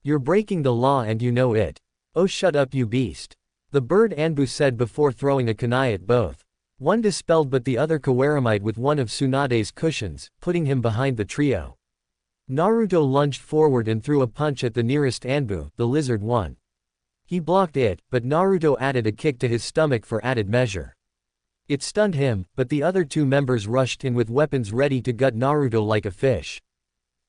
You're breaking the law and you know it. Oh, shut up, you beast. The bird Anbu said before throwing a kunai at both. One dispelled but the other Kawaramite with one of Tsunade's cushions, putting him behind the trio. Naruto lunged forward and threw a punch at the nearest Anbu, the lizard one. He blocked it, but Naruto added a kick to his stomach for added measure. It stunned him, but the other two members rushed in with weapons ready to gut Naruto like a fish.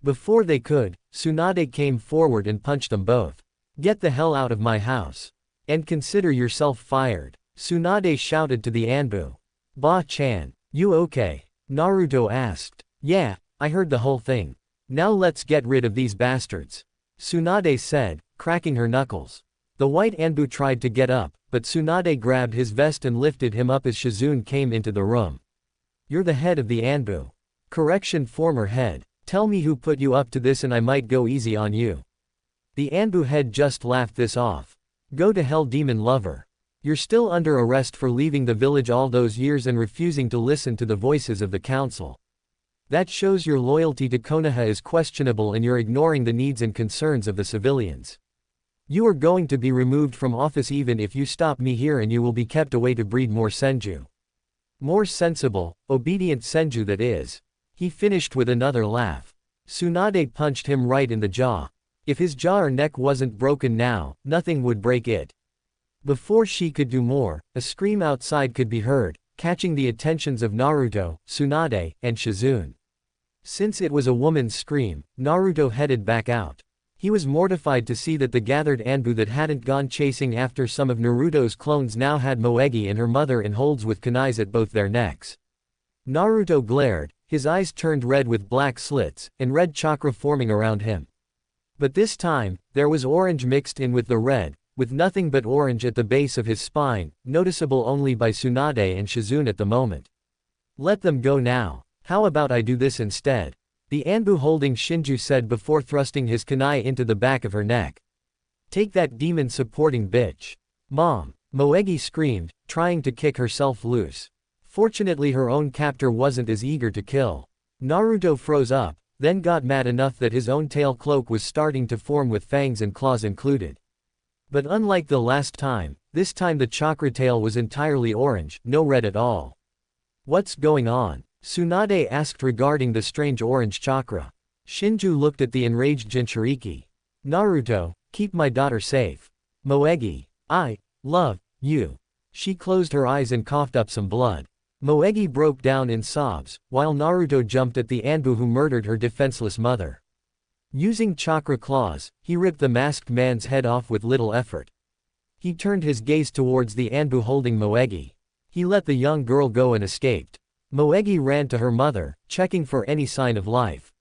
Before they could, Tsunade came forward and punched them both. Get the hell out of my house. And consider yourself fired. Tsunade shouted to the Anbu. Ba-chan, you okay? Naruto asked. Yeah, I heard the whole thing. Now let's get rid of these bastards. Tsunade said, cracking her knuckles. The white Anbu tried to get up, but Tsunade grabbed his vest and lifted him up as Shizune came into the room. You're the head of the Anbu. Correction, former head. Tell me who put you up to this and I might go easy on you. The Anbu head just laughed this off. Go to hell, demon lover. You're still under arrest for leaving the village all those years and refusing to listen to the voices of the council. That shows your loyalty to Konoha is questionable and you're ignoring the needs and concerns of the civilians. You are going to be removed from office even if you stop me here, and you will be kept away to breed more senju. More sensible, obedient senju that is. He finished with another laugh. Tsunade punched him right in the jaw. If his jaw or neck wasn't broken now, nothing would break it. Before she could do more, a scream outside could be heard, catching the attentions of Naruto, Tsunade, and Shizune. Since it was a woman's scream, Naruto headed back out. He was mortified to see that the gathered Anbu that hadn't gone chasing after some of Naruto's clones now had Moegi and her mother in holds with kunais at both their necks. Naruto glared, his eyes turned red with black slits, and red chakra forming around him. But this time, there was orange mixed in with the red, with nothing but orange at the base of his spine, noticeable only by Tsunade and Shizune at the moment. Let them go now. How about I do this instead? The Anbu holding Shinju said before thrusting his kunai into the back of her neck. Take that demon supporting bitch. Mom! Moegi screamed, trying to kick herself loose. Fortunately her own captor wasn't as eager to kill. Naruto froze up, then got mad enough that his own tail cloak was starting to form with fangs and claws included. But unlike the last time, this time the chakra tail was entirely orange, no red at all. What's going on? Tsunade asked regarding the strange orange chakra. Shinju looked at the enraged Jinchuriki. Naruto, keep my daughter safe. Moegi, I love you. She closed her eyes and coughed up some blood. Moegi broke down in sobs, while Naruto jumped at the Anbu who murdered her defenseless mother. Using chakra claws, he ripped the masked man's head off with little effort. He turned his gaze towards the Anbu holding Moegi. He let the young girl go and escaped. Moegi ran to her mother, checking for any sign of life.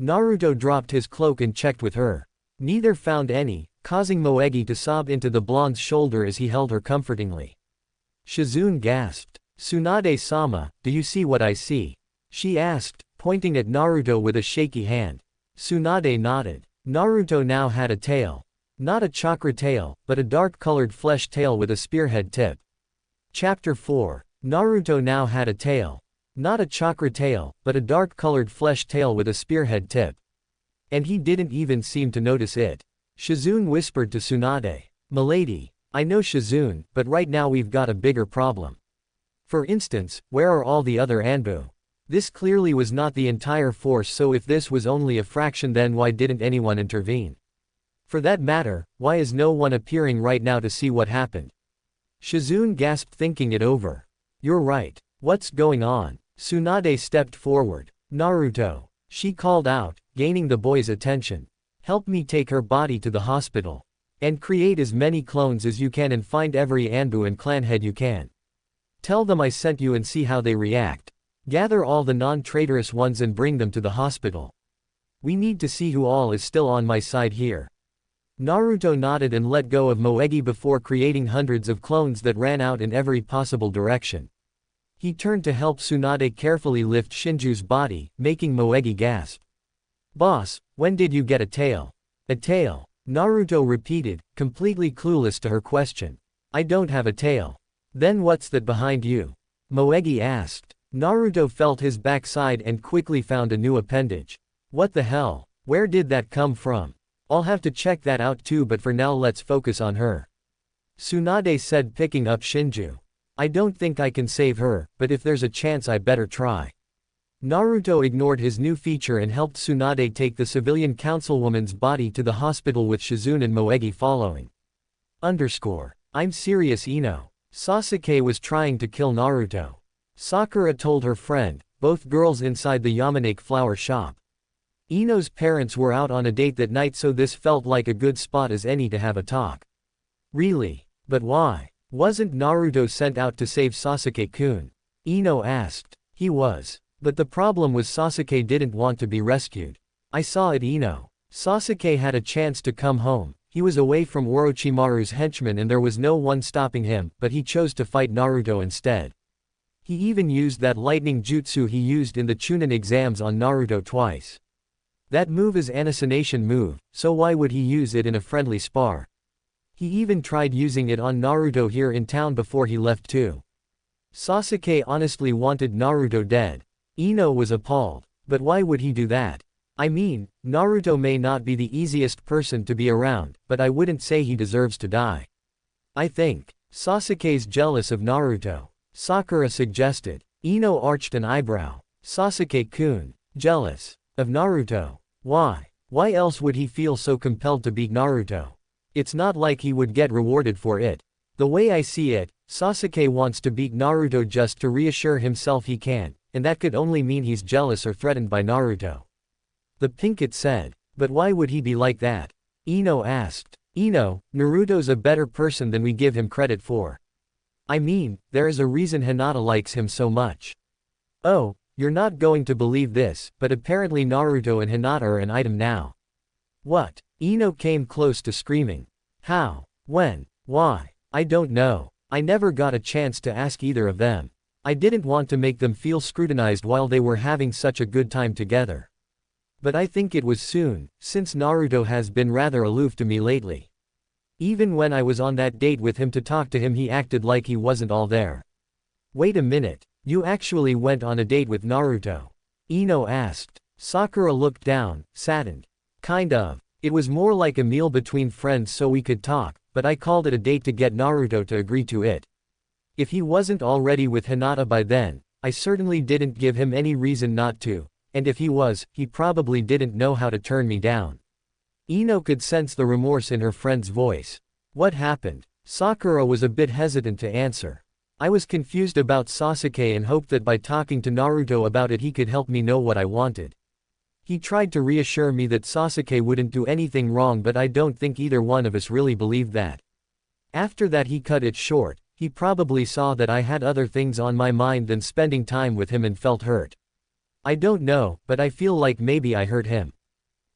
Naruto dropped his cloak and checked with her. Neither found any, causing Moegi to sob into the blonde's shoulder as he held her comfortingly. Shizune gasped. Tsunade-sama, do you see what I see? She asked, pointing at Naruto with a shaky hand. Tsunade nodded. Naruto now had a tail. Not a chakra tail, but a dark-colored flesh tail with a spearhead tip. Chapter 4. Naruto now had a tail. Not a chakra tail, but a dark-colored flesh tail with a spearhead tip. And he didn't even seem to notice it. Shizune whispered to Tsunade. Milady, I know Shizune, but right now we've got a bigger problem. For instance, where are all the other Anbu? This clearly was not the entire force, so if this was only a fraction then why didn't anyone intervene? For that matter, why is no one appearing right now to see what happened? Shizune gasped thinking it over. You're right. What's going on? Tsunade stepped forward. Naruto. She called out, gaining the boy's attention. Help me take her body to the hospital. And create as many clones as you can and find every Anbu and clan head you can. Tell them I sent you and see how they react. Gather all the non-traitorous ones and bring them to the hospital. We need to see who all is still on my side here. Naruto nodded and let go of Moegi before creating hundreds of clones that ran out in every possible direction. He turned to help Tsunade carefully lift Shinju's body, making Moegi gasp. Boss, when did you get a tail? A tail? Naruto repeated, completely clueless to her question. I don't have a tail. Then what's that behind you? Moegi asked. Naruto felt his backside and quickly found a new appendage. What the hell? Where did that come from? I'll have to check that out too, but for now let's focus on her. Tsunade said, picking up Shinju. I don't think I can save her, but if there's a chance I better try. Naruto ignored his new feature and helped Tsunade take the civilian councilwoman's body to the hospital with Shizune and Moegi following. I'm serious, Ino. Sasuke was trying to kill Naruto. Sakura told her friend, both girls inside the Yamanake flower shop. Ino's parents were out on a date that night, so this felt like a good spot as any to have a talk. Really? But why? Wasn't Naruto sent out to save Sasuke-kun? Ino asked. He was. But the problem was Sasuke didn't want to be rescued. I saw it, Ino. Sasuke had a chance to come home. He was away from Orochimaru's henchmen and there was no one stopping him, but he chose to fight Naruto instead. He even used that lightning jutsu he used in the Chunin exams on Naruto twice. That move is an assassination move, so why would he use it in a friendly spar? He even tried using it on Naruto here in town before he left too. Sasuke honestly wanted Naruto dead. Ino was appalled. But why would he do that? I mean, Naruto may not be the easiest person to be around, but I wouldn't say he deserves to die. I think Sasuke's jealous of Naruto. Sakura suggested. Ino arched an eyebrow. Sasuke-kun, jealous of Naruto. Why? Why else would he feel so compelled to beat Naruto? It's not like he would get rewarded for it. The way I see it, Sasuke wants to beat Naruto just to reassure himself he can, and that could only mean he's jealous or threatened by Naruto. The Pinkett said. But why would he be like that? Ino asked. Ino, Naruto's a better person than we give him credit for. I mean, there is a reason Hinata likes him so much. Oh, you're not going to believe this, but apparently Naruto and Hinata are an item now. What? Ino came close to screaming. How? When? Why? I don't know. I never got a chance to ask either of them. I didn't want to make them feel scrutinized while they were having such a good time together. But I think it was soon, since Naruto has been rather aloof to me lately. Even when I was on that date with him to talk to him, he acted like he wasn't all there. Wait a minute, you actually went on a date with Naruto? Ino asked. Sakura looked down, saddened. Kind of. It was more like a meal between friends so we could talk, but I called it a date to get Naruto to agree to it. If he wasn't already with Hinata by then, I certainly didn't give him any reason not to, and if he was, he probably didn't know how to turn me down. Ino could sense the remorse in her friend's voice. What happened? Sakura was a bit hesitant to answer. I was confused about Sasuke and hoped that by talking to Naruto about it he could help me know what I wanted. He tried to reassure me that Sasuke wouldn't do anything wrong, but I don't think either one of us really believed that. After that he cut it short. He probably saw that I had other things on my mind than spending time with him and felt hurt. I don't know, but I feel like maybe I hurt him.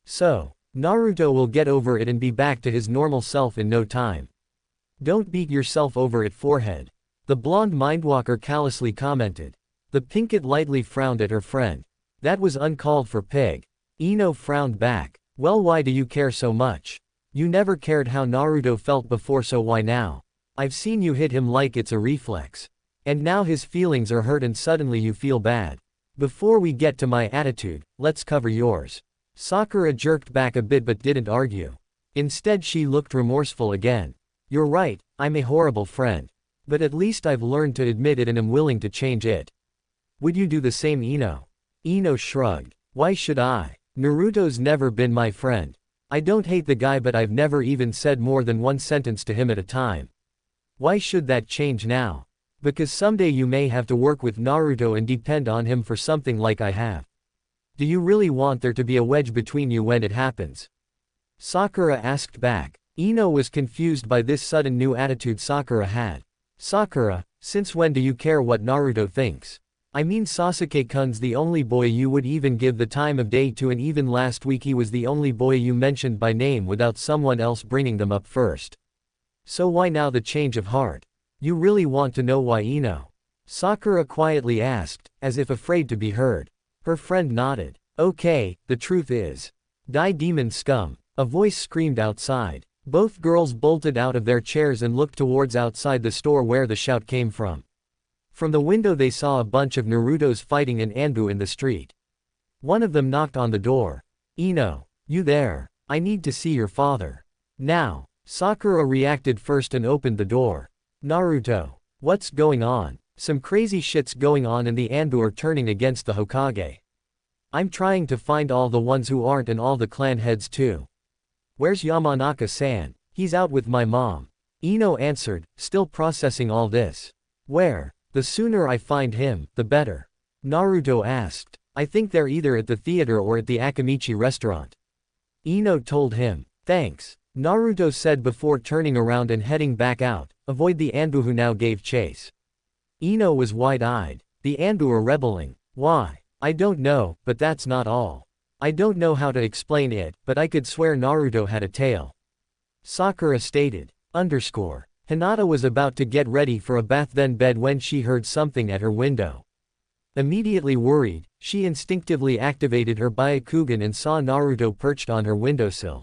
So, Naruto will get over it and be back to his normal self in no time. Don't beat yourself over it, forehead. The blonde mindwalker callously commented. The Pinkett lightly frowned at her friend. That was uncalled for, pig. Ino frowned back. Well, why do you care so much? You never cared how Naruto felt before, so why now? I've seen you hit him like it's a reflex. And now his feelings are hurt and suddenly you feel bad. Before we get to my attitude, let's cover yours. Sakura jerked back a bit but didn't argue. Instead she looked remorseful again. You're right, I'm a horrible friend. But at least I've learned to admit it and am willing to change it. Would you do the same, Ino? Ino shrugged. Why should I? Naruto's never been my friend. I don't hate the guy, but I've never even said more than one sentence to him at a time. Why should that change now? Because someday you may have to work with Naruto and depend on him for something like I have. Do you really want there to be a wedge between you when it happens? Sakura asked back. Ino was confused by this sudden new attitude Sakura had. Sakura, since when do you care what Naruto thinks? I mean, Sasuke-kun's the only boy you would even give the time of day to, and even last week he was the only boy you mentioned by name without someone else bringing them up first. So why now the change of heart? You really want to know why, Ino? Sakura quietly asked, as if afraid to be heard. Her friend nodded. Okay, the truth is. Die, demon scum. A voice screamed outside. Both girls bolted out of their chairs and looked towards outside the store where the shout came from. From the window they saw a bunch of Narutos fighting an Anbu in the street. One of them knocked on the door. Ino, you there? I need to see your father. Now. Sakura reacted first and opened the door. Naruto. What's going on? Some crazy shit's going on and the Anbu are turning against the Hokage. I'm trying to find all the ones who aren't and all the clan heads too. Where's Yamanaka-san? He's out with my mom. Ino answered, still processing all this. Where? The sooner I find him, the better. Naruto asked. I think they're either at the theater or at the Akamichi restaurant. Ino told him. Thanks. Naruto said before turning around and heading back out. Avoid the Anbu who now gave chase. Ino was wide-eyed. The Anbu are rebelling. Why? I don't know, but that's not all. I don't know how to explain it, but I could swear Naruto had a tail. Sakura stated. Hinata was about to get ready for a bath then bed when she heard something at her window. Immediately worried, she instinctively activated her Byakugan and saw Naruto perched on her windowsill.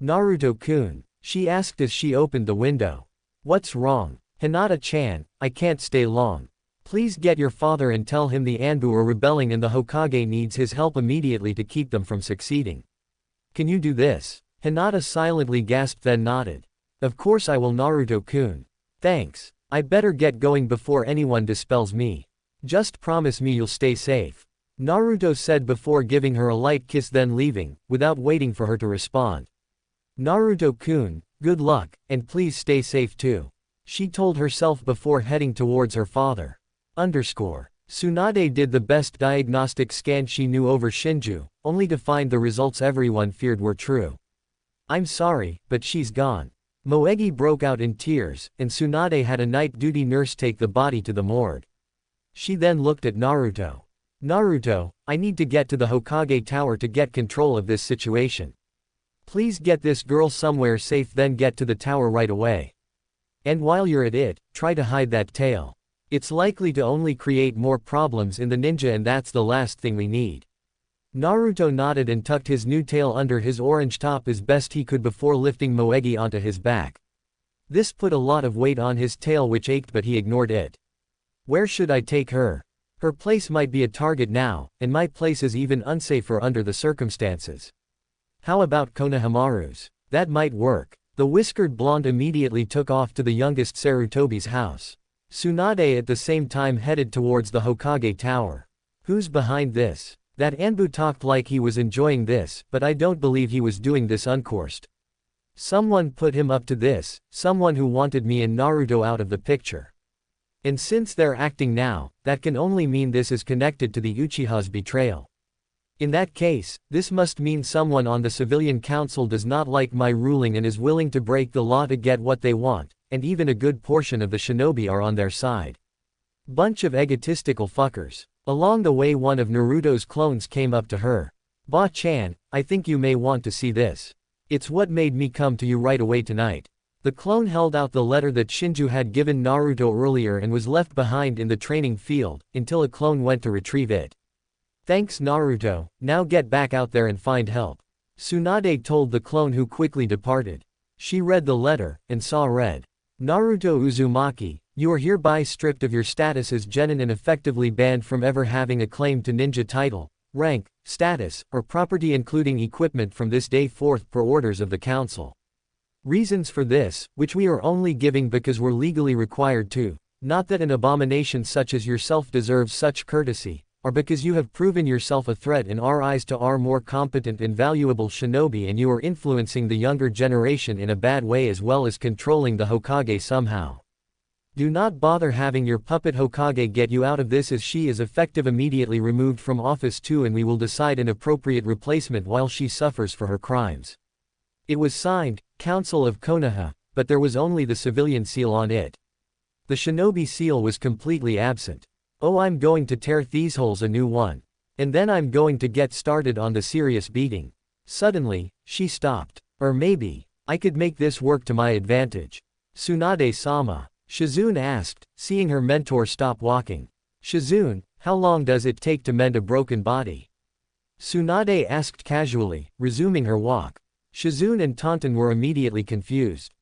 Naruto-kun, she asked as she opened the window. What's wrong? Hinata-chan, I can't stay long. Please get your father and tell him the Anbu are rebelling and the Hokage needs his help immediately to keep them from succeeding. Can you do this? Hinata silently gasped then nodded. Of course I will, Naruto-kun. Thanks. I better get going before anyone dispels me. Just promise me you'll stay safe. Naruto said before giving her a light kiss then leaving, without waiting for her to respond. Naruto-kun, good luck, and please stay safe too. She told herself before heading towards her father. Tsunade did the best diagnostic scan she knew over Shinju, only to find the results everyone feared were true. I'm sorry, but she's gone. Moegi broke out in tears, and Tsunade had a night duty nurse take the body to the morgue. She then looked at Naruto. Naruto, I need to get to the Hokage Tower to get control of this situation. Please get this girl somewhere safe then get to the tower right away. And while you're at it, try to hide that tail. It's likely to only create more problems in the ninja and that's the last thing we need. Naruto nodded and tucked his new tail under his orange top as best he could before lifting Moegi onto his back. This put a lot of weight on his tail which ached but he ignored it. Where should I take her? Her place might be a target now, and my place is even unsafer under the circumstances. How about Konohamaru's? That might work. The whiskered blonde immediately took off to the youngest Sarutobi's house. Tsunade at the same time headed towards the Hokage Tower. Who's behind this? That Anbu talked like he was enjoying this, but I don't believe he was doing this uncoerced. Someone put him up to this, someone who wanted me and Naruto out of the picture. And since they're acting now, that can only mean this is connected to the Uchiha's betrayal. In that case, this must mean someone on the civilian council does not like my ruling and is willing to break the law to get what they want, and even a good portion of the shinobi are on their side. Bunch of egotistical fuckers. Along the way one of Naruto's clones came up to her. Ba-chan, I think you may want to see this. It's what made me come to you right away tonight. The clone held out the letter that Shinju had given Naruto earlier and was left behind in the training field, until a clone went to retrieve it. Thanks Naruto, now get back out there and find help. Tsunade told the clone who quickly departed. She read the letter, and saw read. Naruto Uzumaki, you are hereby stripped of your status as genin and effectively banned from ever having a claim to ninja title, rank, status, or property including equipment from this day forth per orders of the council. Reasons for this, which we are only giving because we're legally required to, not that an abomination such as yourself deserves such courtesy, or because you have proven yourself a threat in our eyes to our more competent and valuable shinobi and you are influencing the younger generation in a bad way as well as controlling the Hokage somehow. Do not bother having your puppet Hokage get you out of this as she is effective immediately removed from office too and we will decide an appropriate replacement while she suffers for her crimes. It was signed, Council of Konoha, but there was only the civilian seal on it. The shinobi seal was completely absent. Oh, I'm going to tear these holes a new one. And then I'm going to get started on the serious beating. Suddenly, she stopped. Or maybe, I could make this work to my advantage. Tsunade-sama. Shizune asked, seeing her mentor stop walking. Shizune, how long does it take to mend a broken body? Tsunade asked casually, resuming her walk. Shizune and Taunton were immediately confused.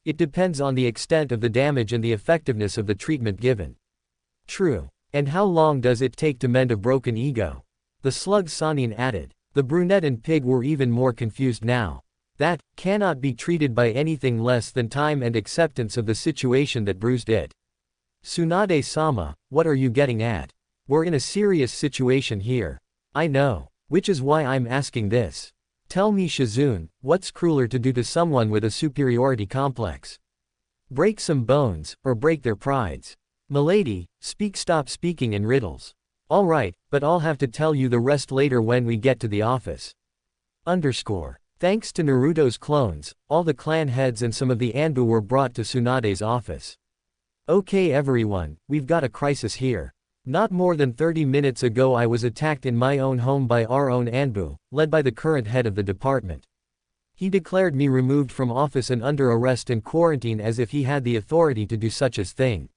It depends on the extent of the damage and the effectiveness of the treatment given. True. And how long does it take to mend a broken ego? The slug Sanin added. The brunette and pig were even more confused now. That cannot be treated by anything less than time and acceptance of the situation that bruised it. Tsunade-sama, what are you getting at? We're in a serious situation here. I know. Which is why I'm asking this. Tell me Shizune, what's crueler to do to someone with a superiority complex? Break some bones, or break their prides? Milady, stop speaking in riddles. Alright, but I'll have to tell you the rest later when we get to the office. Thanks to Naruto's clones, all the clan heads and some of the Anbu were brought to Tsunade's office. Okay everyone, we've got a crisis here. Not more than 30 minutes ago I was attacked in my own home by our own Anbu, led by the current head of the department. He declared me removed from office and under arrest and quarantine as if he had the authority to do such a thing.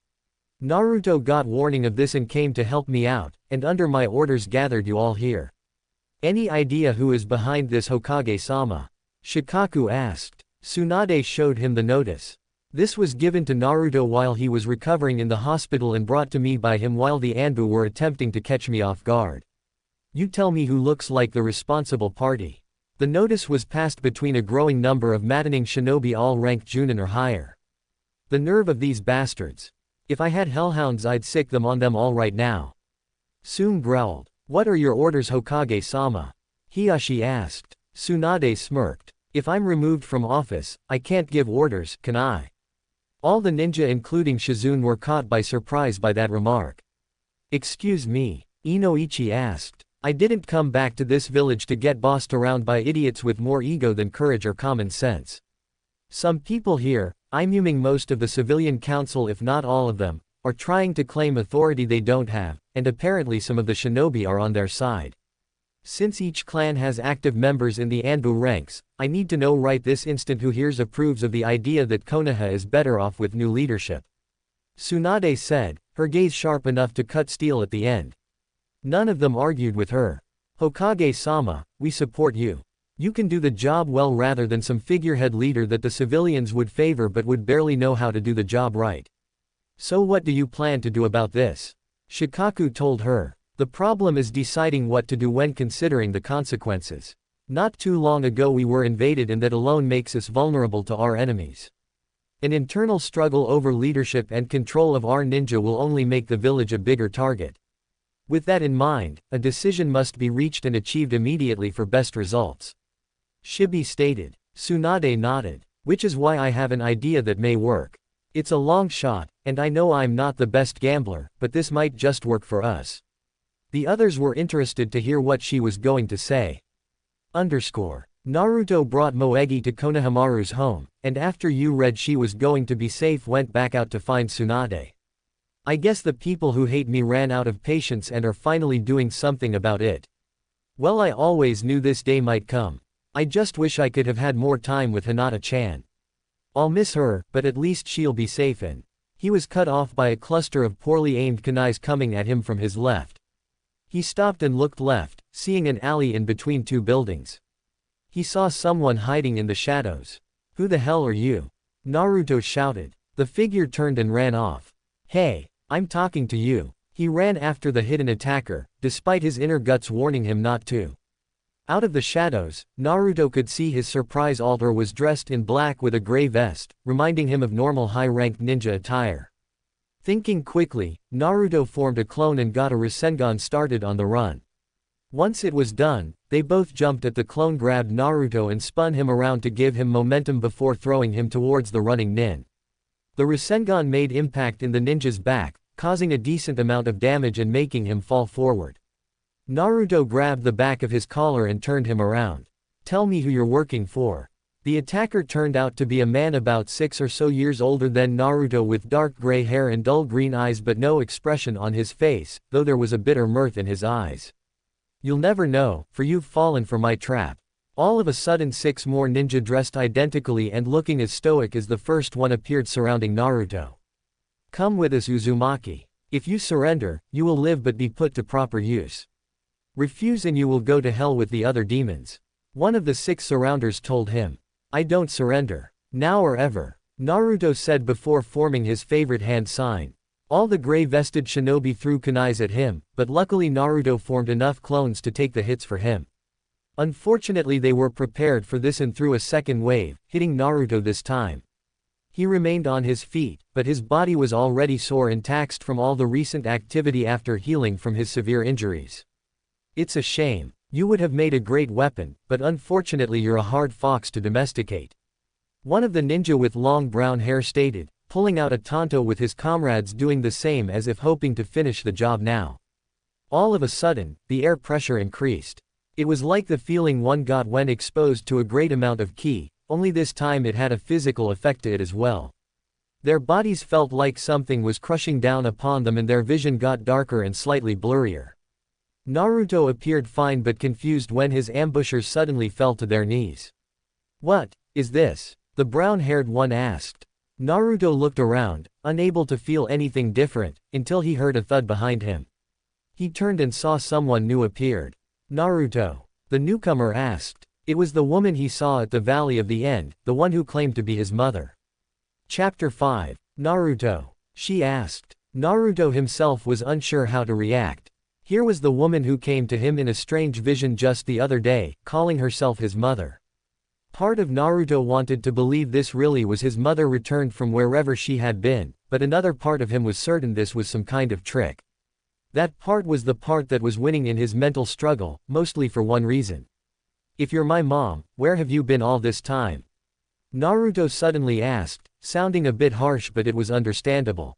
Naruto got warning of this and came to help me out, and under my orders gathered you all here. Any idea who is behind this Hokage-sama? Shikaku asked. Tsunade showed him the notice. This was given to Naruto while he was recovering in the hospital and brought to me by him while the Anbu were attempting to catch me off guard. You tell me who looks like the responsible party. The notice was passed between a growing number of maddening shinobi all ranked Junin or higher. The nerve of these bastards. If I had hellhounds I'd sick them on them all right now. Soon growled. What are your orders, Hokage-sama? Hiyashi asked. Tsunade smirked. If I'm removed from office, I can't give orders, can I? All the ninja including Shizune were caught by surprise by that remark. Excuse me? Inoichi asked. I didn't come back to this village to get bossed around by idiots with more ego than courage or common sense. Some people here, I'm assuming most of the civilian council if not all of them, are trying to claim authority they don't have, and apparently some of the shinobi are on their side. Since each clan has active members in the Anbu ranks, I need to know right this instant who here approves of the idea that Konoha is better off with new leadership. Tsunade said, her gaze sharp enough to cut steel at the end. None of them argued with her. Hokage-sama, we support you. You can do the job well rather than some figurehead leader that the civilians would favor but would barely know how to do the job right. So what do you plan to do about this? Shikaku told her. The problem is deciding what to do when considering the consequences. Not too long ago we were invaded and that alone makes us vulnerable to our enemies. An internal struggle over leadership and control of our ninja will only make the village a bigger target. With that in mind, a decision must be reached and achieved immediately for best results. Shibi stated. Tsunade nodded. Which is why I have an idea that may work. It's a long shot, and I know I'm not the best gambler, but this might just work for us. The others were interested to hear what she was going to say. Naruto brought Moegi to Konohamaru's home, and after you read she was going to be safe went back out to find Tsunade. I guess the people who hate me ran out of patience and are finally doing something about it. Well, I always knew this day might come. I just wish I could have had more time with Hinata-chan. I'll miss her, but at least she'll be safe and. He was cut off by a cluster of poorly aimed kunais coming at him from his left. He stopped and looked left, seeing an alley in between two buildings. He saw someone hiding in the shadows. Who the hell are you? Naruto shouted. The figure turned and ran off. Hey, I'm talking to you. He ran after the hidden attacker, despite his inner guts warning him not to. Out of the shadows, Naruto could see his surprise alter was dressed in black with a gray vest, reminding him of normal high-ranked ninja attire. Thinking quickly, Naruto formed a clone and got a Rasengan started on the run. Once it was done, they both jumped at the clone, grabbed Naruto and spun him around to give him momentum before throwing him towards the running nin. The Rasengan made impact in the ninja's back, causing a decent amount of damage and making him fall forward. Naruto grabbed the back of his collar and turned him around. Tell me who you're working for. The attacker turned out to be a man about 6 or so years older than Naruto with dark gray hair and dull green eyes but no expression on his face, though there was a bitter mirth in his eyes. You'll never know, for you've fallen for my trap. All of a sudden 6 more ninja dressed identically and looking as stoic as the first one appeared surrounding Naruto. Come with us, Uzumaki. If you surrender, you will live but be put to proper use. Refuse and you will go to hell with the other demons. One of the 6 surrounders told him. I don't surrender. Now or ever. Naruto said before forming his favorite hand sign. All the gray-vested shinobi threw kunais at him, but luckily Naruto formed enough clones to take the hits for him. Unfortunately they were prepared for this and threw a second wave, hitting Naruto this time. He remained on his feet, but his body was already sore and taxed from all the recent activity after healing from his severe injuries. It's a shame. You would have made a great weapon, but unfortunately you're a hard fox to domesticate. One of the ninja with long brown hair stated, pulling out a tanto with his comrades doing the same as if hoping to finish the job now. All of a sudden, the air pressure increased. It was like the feeling one got when exposed to a great amount of ki, only this time it had a physical effect to it as well. Their bodies felt like something was crushing down upon them and their vision got darker and slightly blurrier. Naruto appeared fine but confused when his ambushers suddenly fell to their knees. What is this? The brown-haired one asked. Naruto looked around, unable to feel anything different, until he heard a thud behind him. He turned and saw someone new appeared. Naruto. The newcomer asked. It was the woman he saw at the Valley of the End, the one who claimed to be his mother. Chapter 5. Naruto. She asked. Naruto himself was unsure how to react. Here was the woman who came to him in a strange vision just the other day, calling herself his mother. Part of Naruto wanted to believe this really was his mother returned from wherever she had been, but another part of him was certain this was some kind of trick. That part was the part that was winning in his mental struggle, mostly for one reason. If you're my mom, where have you been all this time? Naruto suddenly asked, sounding a bit harsh but it was understandable.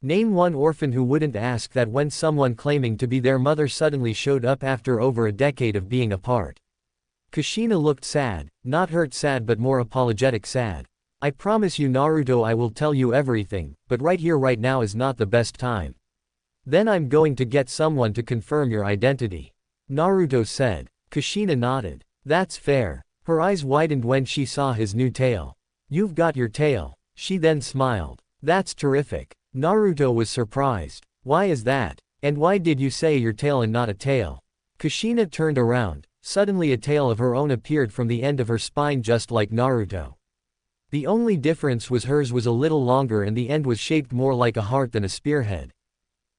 Name one orphan who wouldn't ask that when someone claiming to be their mother suddenly showed up after over a decade of being apart. Kushina looked sad, not hurt sad but more apologetic sad. I promise you Naruto I will tell you everything, but right here right now is not the best time. Then I'm going to get someone to confirm your identity. Naruto said. Kushina nodded. That's fair. Her eyes widened when she saw his new tail. You've got your tail. She then smiled. That's terrific. Naruto was surprised. Why is that? And why did you say your tail and not a tail? Kushina turned around. Suddenly a tail of her own appeared from the end of her spine just like Naruto. The only difference was hers was a little longer and the end was shaped more like a heart than a spearhead.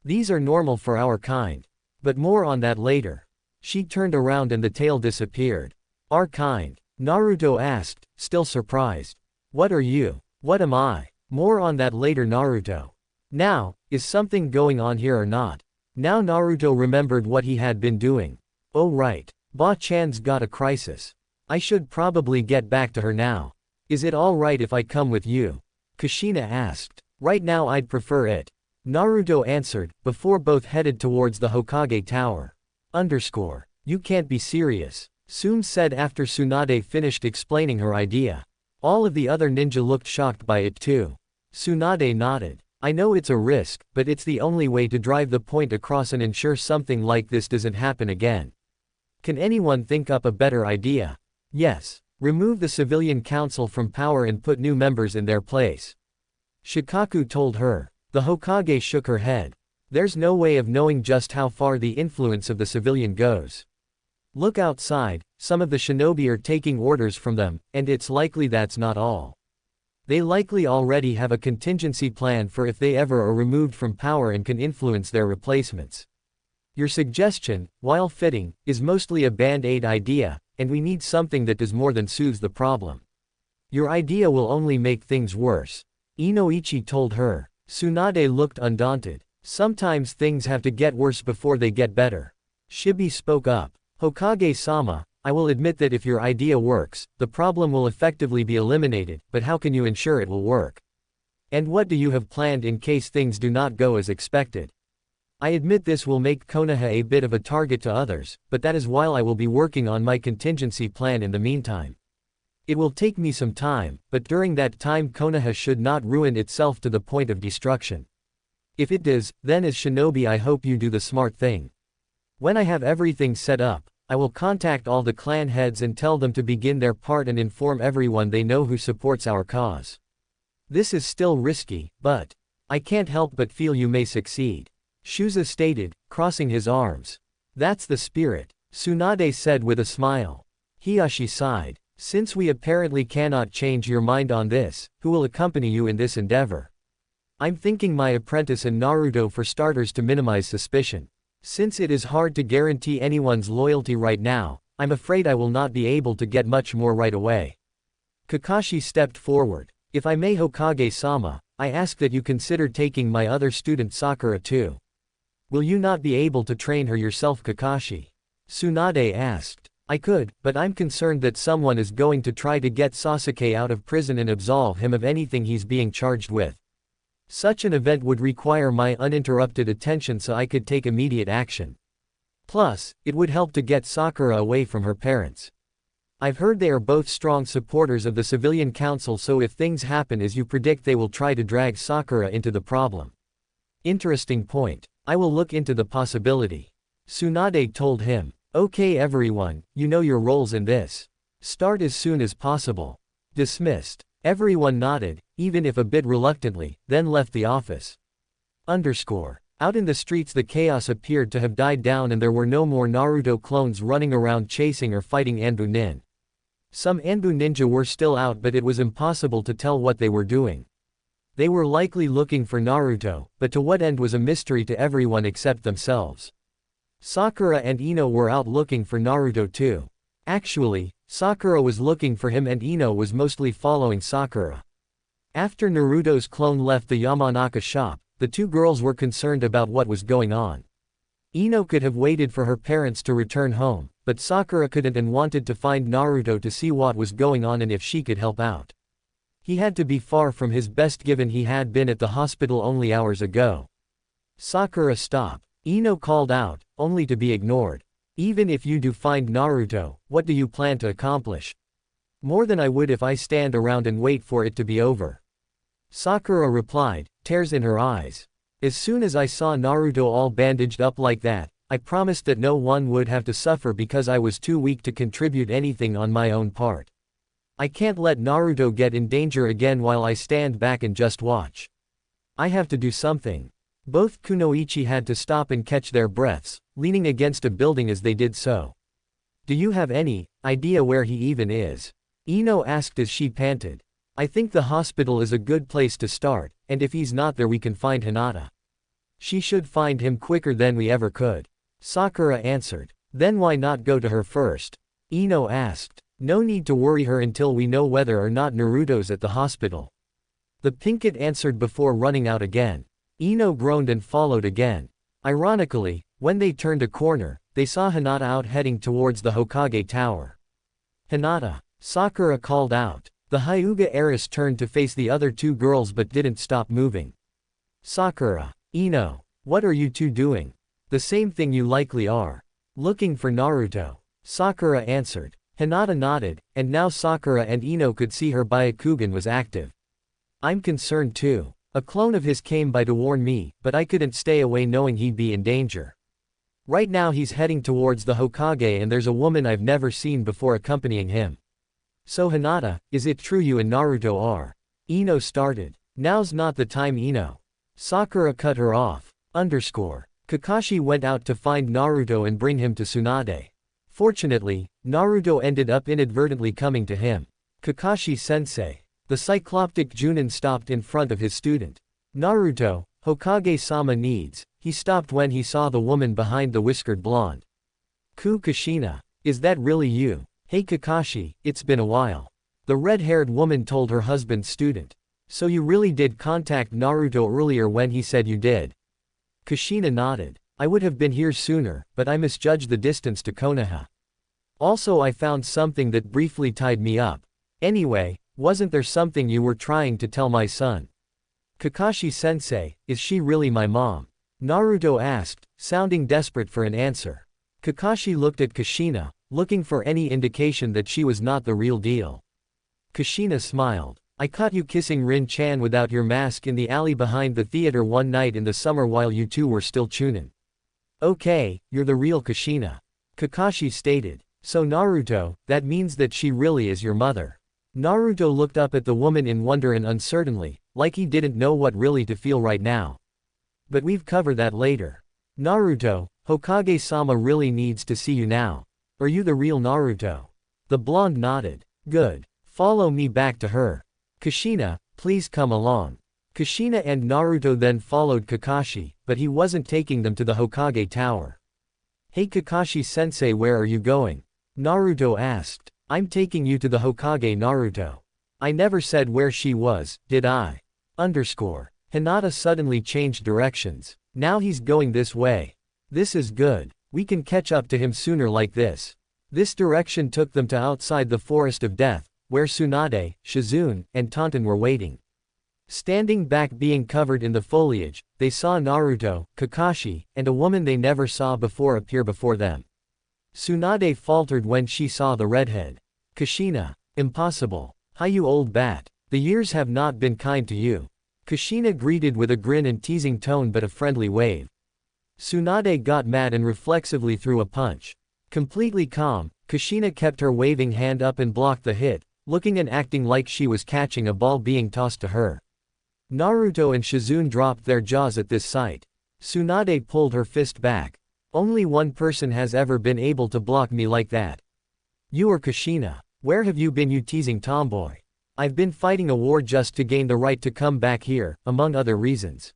These are normal for our kind. But more on that later. She turned around and the tail disappeared. Our kind? Naruto asked, still surprised. What are you? What am I? More on that later Naruto. Now, is something going on here or not? Now Naruto remembered what he had been doing. Oh right. Ba-chan's got a crisis. I should probably get back to her now. Is it alright if I come with you? Kushina asked. Right now I'd prefer it. Naruto answered, before both headed towards the Hokage Tower. You can't be serious. Tsunade said after Tsunade finished explaining her idea. All of the other ninja looked shocked by it too. Tsunade nodded. I know it's a risk, but it's the only way to drive the point across and ensure something like this doesn't happen again. Can anyone think up a better idea? Yes. Remove the civilian council from power and put new members in their place. Shikaku told her. The Hokage shook her head. There's no way of knowing just how far the influence of the civilian goes. Look outside, some of the shinobi are taking orders from them, and it's likely that's not all. They likely already have a contingency plan for if they ever are removed from power and can influence their replacements. Your suggestion, while fitting, is mostly a band-aid idea, and we need something that does more than soothes the problem. Your idea will only make things worse. Inoichi told her. Tsunade looked undaunted. Sometimes things have to get worse before they get better. Shibi spoke up. Hokage-sama, I will admit that if your idea works, the problem will effectively be eliminated, but how can you ensure it will work? And what do you have planned in case things do not go as expected? I admit this will make Konoha a bit of a target to others, but that is while I will be working on my contingency plan in the meantime. It will take me some time, but during that time Konoha should not ruin itself to the point of destruction. If it does, then as shinobi I hope you do the smart thing. When I have everything set up, I will contact all the clan heads and tell them to begin their part and inform everyone they know who supports our cause. This is still risky, but I can't help but feel you may succeed. Shuza stated, crossing his arms. That's the spirit, Tsunade said with a smile. Hiyashi sighed. Since we apparently cannot change your mind on this, who will accompany you in this endeavor? I'm thinking my apprentice and Naruto for starters to minimize suspicion. Since it is hard to guarantee anyone's loyalty right now, I'm afraid I will not be able to get much more right away. Kakashi stepped forward. If I may Hokage-sama, I ask that you consider taking my other student Sakura too. Will you not be able to train her yourself Kakashi? Tsunade asked. I could, but I'm concerned that someone is going to try to get Sasuke out of prison and absolve him of anything he's being charged with. Such an event would require my uninterrupted attention so I could take immediate action. Plus, it would help to get Sakura away from her parents. I've heard they are both strong supporters of the civilian council, so if things happen as you predict they will try to drag Sakura into the problem. Interesting point. I will look into the possibility. Tsunade told him. Okay everyone, you know your roles in this. Start as soon as possible. Dismissed. Everyone nodded, even if a bit reluctantly, then left the office. Out in the streets the chaos appeared to have died down and there were no more Naruto clones running around chasing or fighting Anbu Nin. Some Anbu ninja were still out but it was impossible to tell what they were doing. They were likely looking for Naruto, but to what end was a mystery to everyone except themselves. Sakura and Ino were out looking for Naruto too. Actually, Sakura was looking for him and Ino was mostly following Sakura. After Naruto's clone left the Yamanaka shop, the two girls were concerned about what was going on. Ino could have waited for her parents to return home, but Sakura couldn't and wanted to find Naruto to see what was going on and if she could help out. He had to be far from his best given he had been at the hospital only hours ago. Sakura, stop. Ino called out, only to be ignored. Even if you do find Naruto, what do you plan to accomplish? More than I would if I stand around and wait for it to be over. Sakura replied, tears in her eyes. As soon as I saw Naruto all bandaged up like that, I promised that no one would have to suffer because I was too weak to contribute anything on my own part. I can't let Naruto get in danger again while I stand back and just watch. I have to do something. Both Kunoichi had to stop and catch their breaths, leaning against a building as they did so. Do you have any idea where he even is? Ino asked as she panted. I think the hospital is a good place to start, and if he's not there we can find Hinata. She should find him quicker than we ever could. Sakura answered. Then why not go to her first? Ino asked. No need to worry her until we know whether or not Naruto's at the hospital. The Pinkett answered before running out again. Ino groaned and followed again. Ironically, when they turned a corner, they saw Hinata out heading towards the Hokage Tower. Hinata, Sakura called out. The Hyuga heiress turned to face the other two girls but didn't stop moving. Sakura, Ino, what are you two doing? The same thing you likely are. Looking for Naruto. Sakura answered. Hinata nodded, and now Sakura and Ino could see her Byakugan was active. I'm concerned too. A clone of his came by to warn me, but I couldn't stay away knowing he'd be in danger. Right now he's heading towards the Hokage and there's a woman I've never seen before accompanying him. So Hinata, is it true you and Naruto are? Ino started. Now's not the time, Ino. Sakura cut her off. Kakashi went out to find Naruto and bring him to Tsunade. Fortunately, Naruto ended up inadvertently coming to him. Kakashi-sensei. The Cycloptic Junin stopped in front of his student. Naruto, Hokage-sama needs. He stopped when he saw the woman behind the whiskered blonde. Kushina. Is that really you? Hey Kakashi, it's been a while. The red-haired woman told her husband's student. So you really did contact Naruto earlier when he said you did? Kushina nodded. I would have been here sooner, but I misjudged the distance to Konoha. Also I found something that briefly tied me up. Anyway, wasn't there something you were trying to tell my son? Kakashi-sensei, is she really my mom? Naruto asked, sounding desperate for an answer. Kakashi looked at Kushina, looking for any indication that she was not the real deal. Kushina smiled. I caught you kissing Rin-chan without your mask in the alley behind the theater one night in the summer while you two were still chunin. Okay, you're the real Kushina. Kakashi stated. So Naruto, that means that she really is your mother. Naruto looked up at the woman in wonder and uncertainly, like he didn't know what really to feel right now. But we've covered that later. Naruto, Hokage-sama really needs to see you now. Are you the real Naruto? The blonde nodded. Good. Follow me back to her. Kushina, please come along. Kushina and Naruto then followed Kakashi, but he wasn't taking them to the Hokage Tower. Hey Kakashi-sensei, where are you going? Naruto asked. I'm taking you to the Hokage, Naruto. I never said where she was, did I? Hinata suddenly changed directions. Now he's going this way. This is good. We can catch up to him sooner like this. This direction took them to outside the Forest of Death, where Tsunade, Shizune, and Taunton were waiting. Standing back being covered in the foliage, they saw Naruto, Kakashi, and a woman they never saw before appear before them. Tsunade faltered when she saw the redhead. Kushina. Impossible. Hi you old bat. The years have not been kind to you. Kushina greeted with a grin and teasing tone but a friendly wave. Tsunade got mad and reflexively threw a punch. Completely calm, Kushina kept her waving hand up and blocked the hit, looking and acting like she was catching a ball being tossed to her. Naruto and Shizune dropped their jaws at this sight. Tsunade pulled her fist back. Only one person has ever been able to block me like that. You or Kushina. Where have you been, you teasing tomboy? I've been fighting a war just to gain the right to come back here, among other reasons.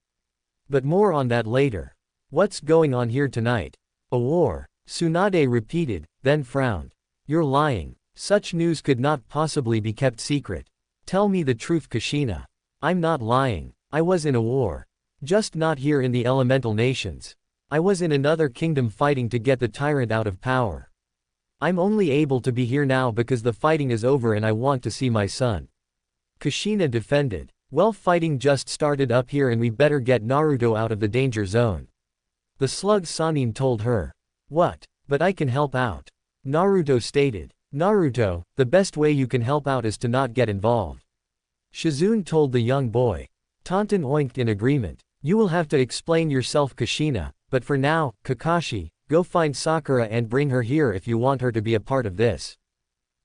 But more on that later. What's going on here tonight? A war. Tsunade repeated, then frowned. You're lying. Such news could not possibly be kept secret. Tell me the truth, Kushina. I'm not lying. I was in a war. Just not here in the elemental nations. I was in another kingdom fighting to get the tyrant out of power. I'm only able to be here now because the fighting is over and I want to see my son. Kushina defended. Well, fighting just started up here and we better get Naruto out of the danger zone. The slug Sanin told her. What? But I can help out. Naruto stated. Naruto, the best way you can help out is to not get involved. Shizune told the young boy. Taunton oinked in agreement. You will have to explain yourself, Kushina, but for now, Kakashi, go find Sakura and bring her here if you want her to be a part of this.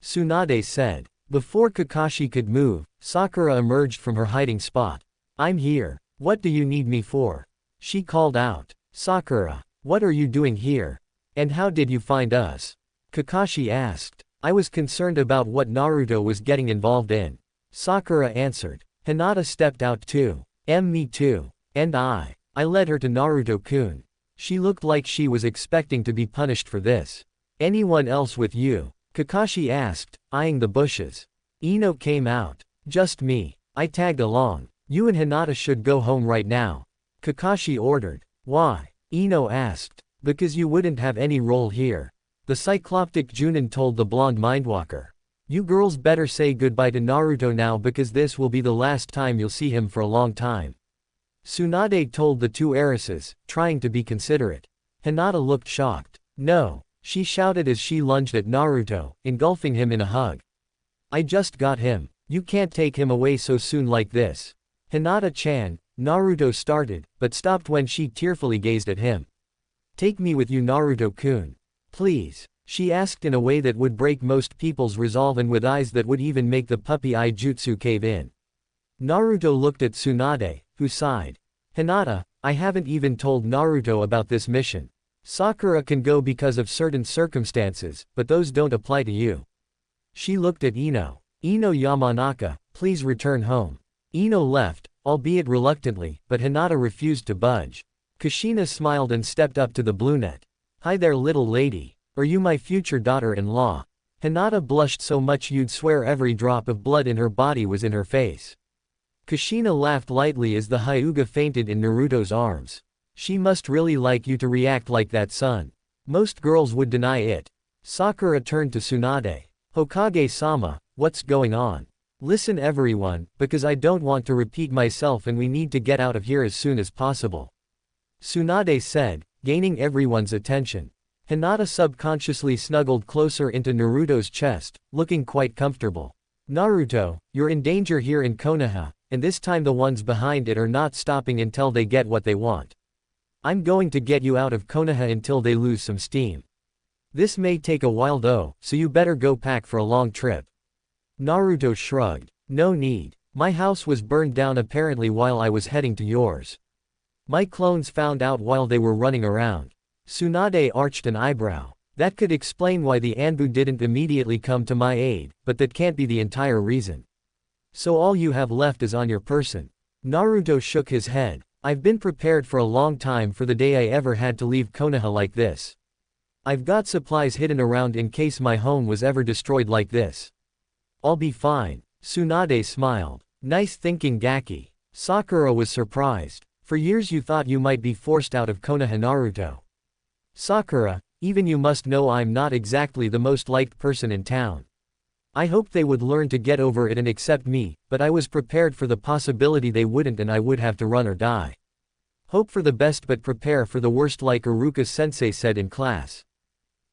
Tsunade said. Before Kakashi could move, Sakura emerged from her hiding spot. I'm here. What do you need me for? She called out. Sakura, what are you doing here? And how did you find us? Kakashi asked. I was concerned about what Naruto was getting involved in. Sakura answered. Hinata stepped out too. Me too. And I led her to Naruto-kun. She looked like she was expecting to be punished for this. Anyone else with you? Kakashi asked, eyeing the bushes. Ino came out. Just me. I tagged along. You and Hinata should go home right now. Kakashi ordered. Why? Ino asked. Because you wouldn't have any role here. The cycloptic Junin told the blonde mindwalker. You girls better say goodbye to Naruto now because this will be the last time you'll see him for a long time. Tsunade told the two heiresses, trying to be considerate. Hinata looked shocked. No, she shouted as she lunged at Naruto, engulfing him in a hug. I just got him. You can't take him away so soon like this. Hinata-chan, Naruto started, but stopped when she tearfully gazed at him. Take me with you, Naruto-kun. Please, she asked in a way that would break most people's resolve and with eyes that would even make the puppy eye jutsu cave in. Naruto looked at Tsunade, who sighed. Hinata, I haven't even told Naruto about this mission. Sakura can go because of certain circumstances, but those don't apply to you. She looked at Ino. Ino Yamanaka, please return home. Ino left, albeit reluctantly, but Hinata refused to budge. Kushina smiled and stepped up to the brunette. Hi there, little lady. Are you my future daughter-in-law? Hinata blushed so much you'd swear every drop of blood in her body was in her face. Kushina laughed lightly as the Hyuga fainted in Naruto's arms. She must really like you to react like that, son. Most girls would deny it. Sakura turned to Tsunade. Hokage-sama, what's going on? Listen everyone, because I don't want to repeat myself and we need to get out of here as soon as possible. Tsunade said, gaining everyone's attention. Hinata subconsciously snuggled closer into Naruto's chest, looking quite comfortable. Naruto, you're in danger here in Konoha, and this time the ones behind it are not stopping until they get what they want. I'm going to get you out of Konoha until they lose some steam. This may take a while though, so you better go pack for a long trip. Naruto shrugged. No need. My house was burned down apparently while I was heading to yours. My clones found out while they were running around. Tsunade arched an eyebrow. That could explain why the Anbu didn't immediately come to my aid, but that can't be the entire reason. So all you have left is on your person. Naruto shook his head. I've been prepared for a long time for the day I ever had to leave Konoha like this. I've got supplies hidden around in case my home was ever destroyed like this. I'll be fine. Tsunade smiled. Nice thinking, Gaki. Sakura was surprised. For years you thought you might be forced out of Konoha, Naruto. Sakura, even you must know I'm not exactly the most liked person in town. I hoped they would learn to get over it and accept me, but I was prepared for the possibility they wouldn't and I would have to run or die. Hope for the best but prepare for the worst, like Iruka-sensei said in class.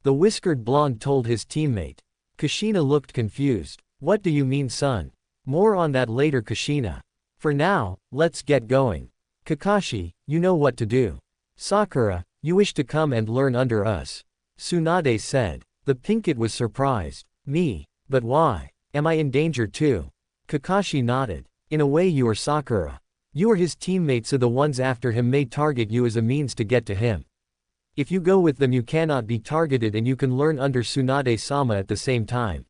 The whiskered blonde told his teammate. Kushina looked confused. What do you mean, son? More on that later, Kushina. For now, let's get going. Kakashi, you know what to do. Sakura, you wish to come and learn under us. Tsunade said. The Pinkett was surprised. Me? But why? Am I in danger too? Kakashi nodded. In a way you are Sakura. You are his teammate, so the ones after him may target you as a means to get to him. If you go with them you cannot be targeted and you can learn under Tsunade-sama at the same time.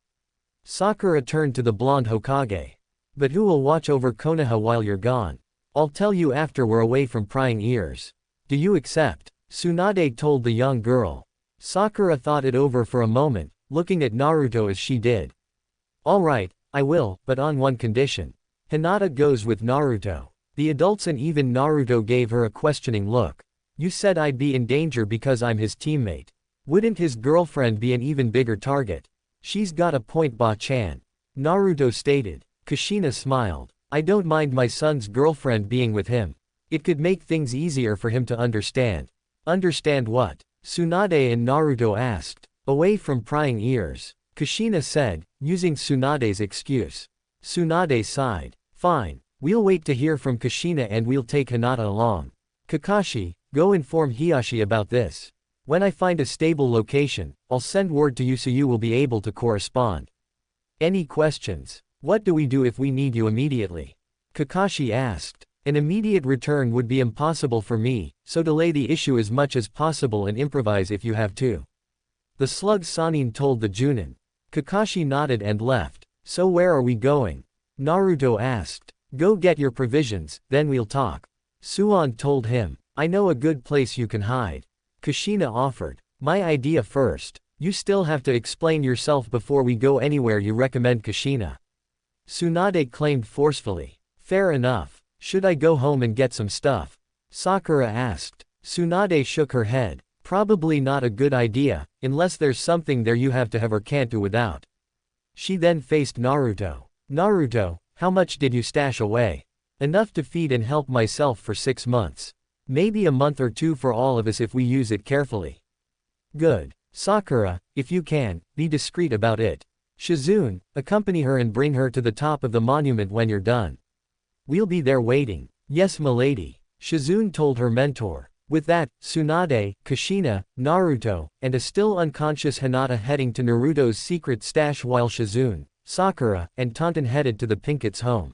Sakura turned to the blonde Hokage. But who will watch over Konoha while you're gone? I'll tell you after we're away from prying ears. Do you accept? Tsunade told the young girl. Sakura thought it over for a moment, looking at Naruto as she did. Alright, I will, but on one condition. Hinata goes with Naruto. The adults and even Naruto gave her a questioning look. You said I'd be in danger because I'm his teammate. Wouldn't his girlfriend be an even bigger target? She's got a point, Ba-chan. Naruto stated. Kushina smiled. I don't mind my son's girlfriend being with him. It could make things easier for him to understand. Understand what? Tsunade and Naruto asked. Away from prying ears. Kushina said, using Tsunade's excuse. Tsunade sighed. Fine. We'll wait to hear from Kushina and we'll take Hinata along. Kakashi, go inform Hiyashi about this. When I find a stable location, I'll send word to you so you will be able to correspond. Any questions? What do we do if we need you immediately? Kakashi asked. An immediate return would be impossible for me, so delay the issue as much as possible and improvise if you have to. The slug Sanin told the Junin. Kakashi nodded and left. So where are we going? Naruto asked. Go get your provisions, then we'll talk. Suan told him. I know a good place you can hide. Kushina offered. My idea first. You still have to explain yourself before we go anywhere you recommend, Kushina. Tsunade claimed forcefully. Fair enough. Should I go home and get some stuff? Sakura asked. Tsunade shook her head. Probably not a good idea, unless there's something there you have to have or can't do without. She then faced Naruto. Naruto, how much did you stash away? Enough to feed and help myself for 6 months. Maybe a month or 2 for all of us if we use it carefully. Good. Sakura, if you can, be discreet about it. Shizune, accompany her and bring her to the top of the monument when you're done. We'll be there waiting. Yes, milady. Shizune told her mentor. With that, Tsunade, Kushina, Naruto, and a still unconscious Hinata heading to Naruto's secret stash while Shizune, Sakura, and Tonton headed to the Pinkets' home.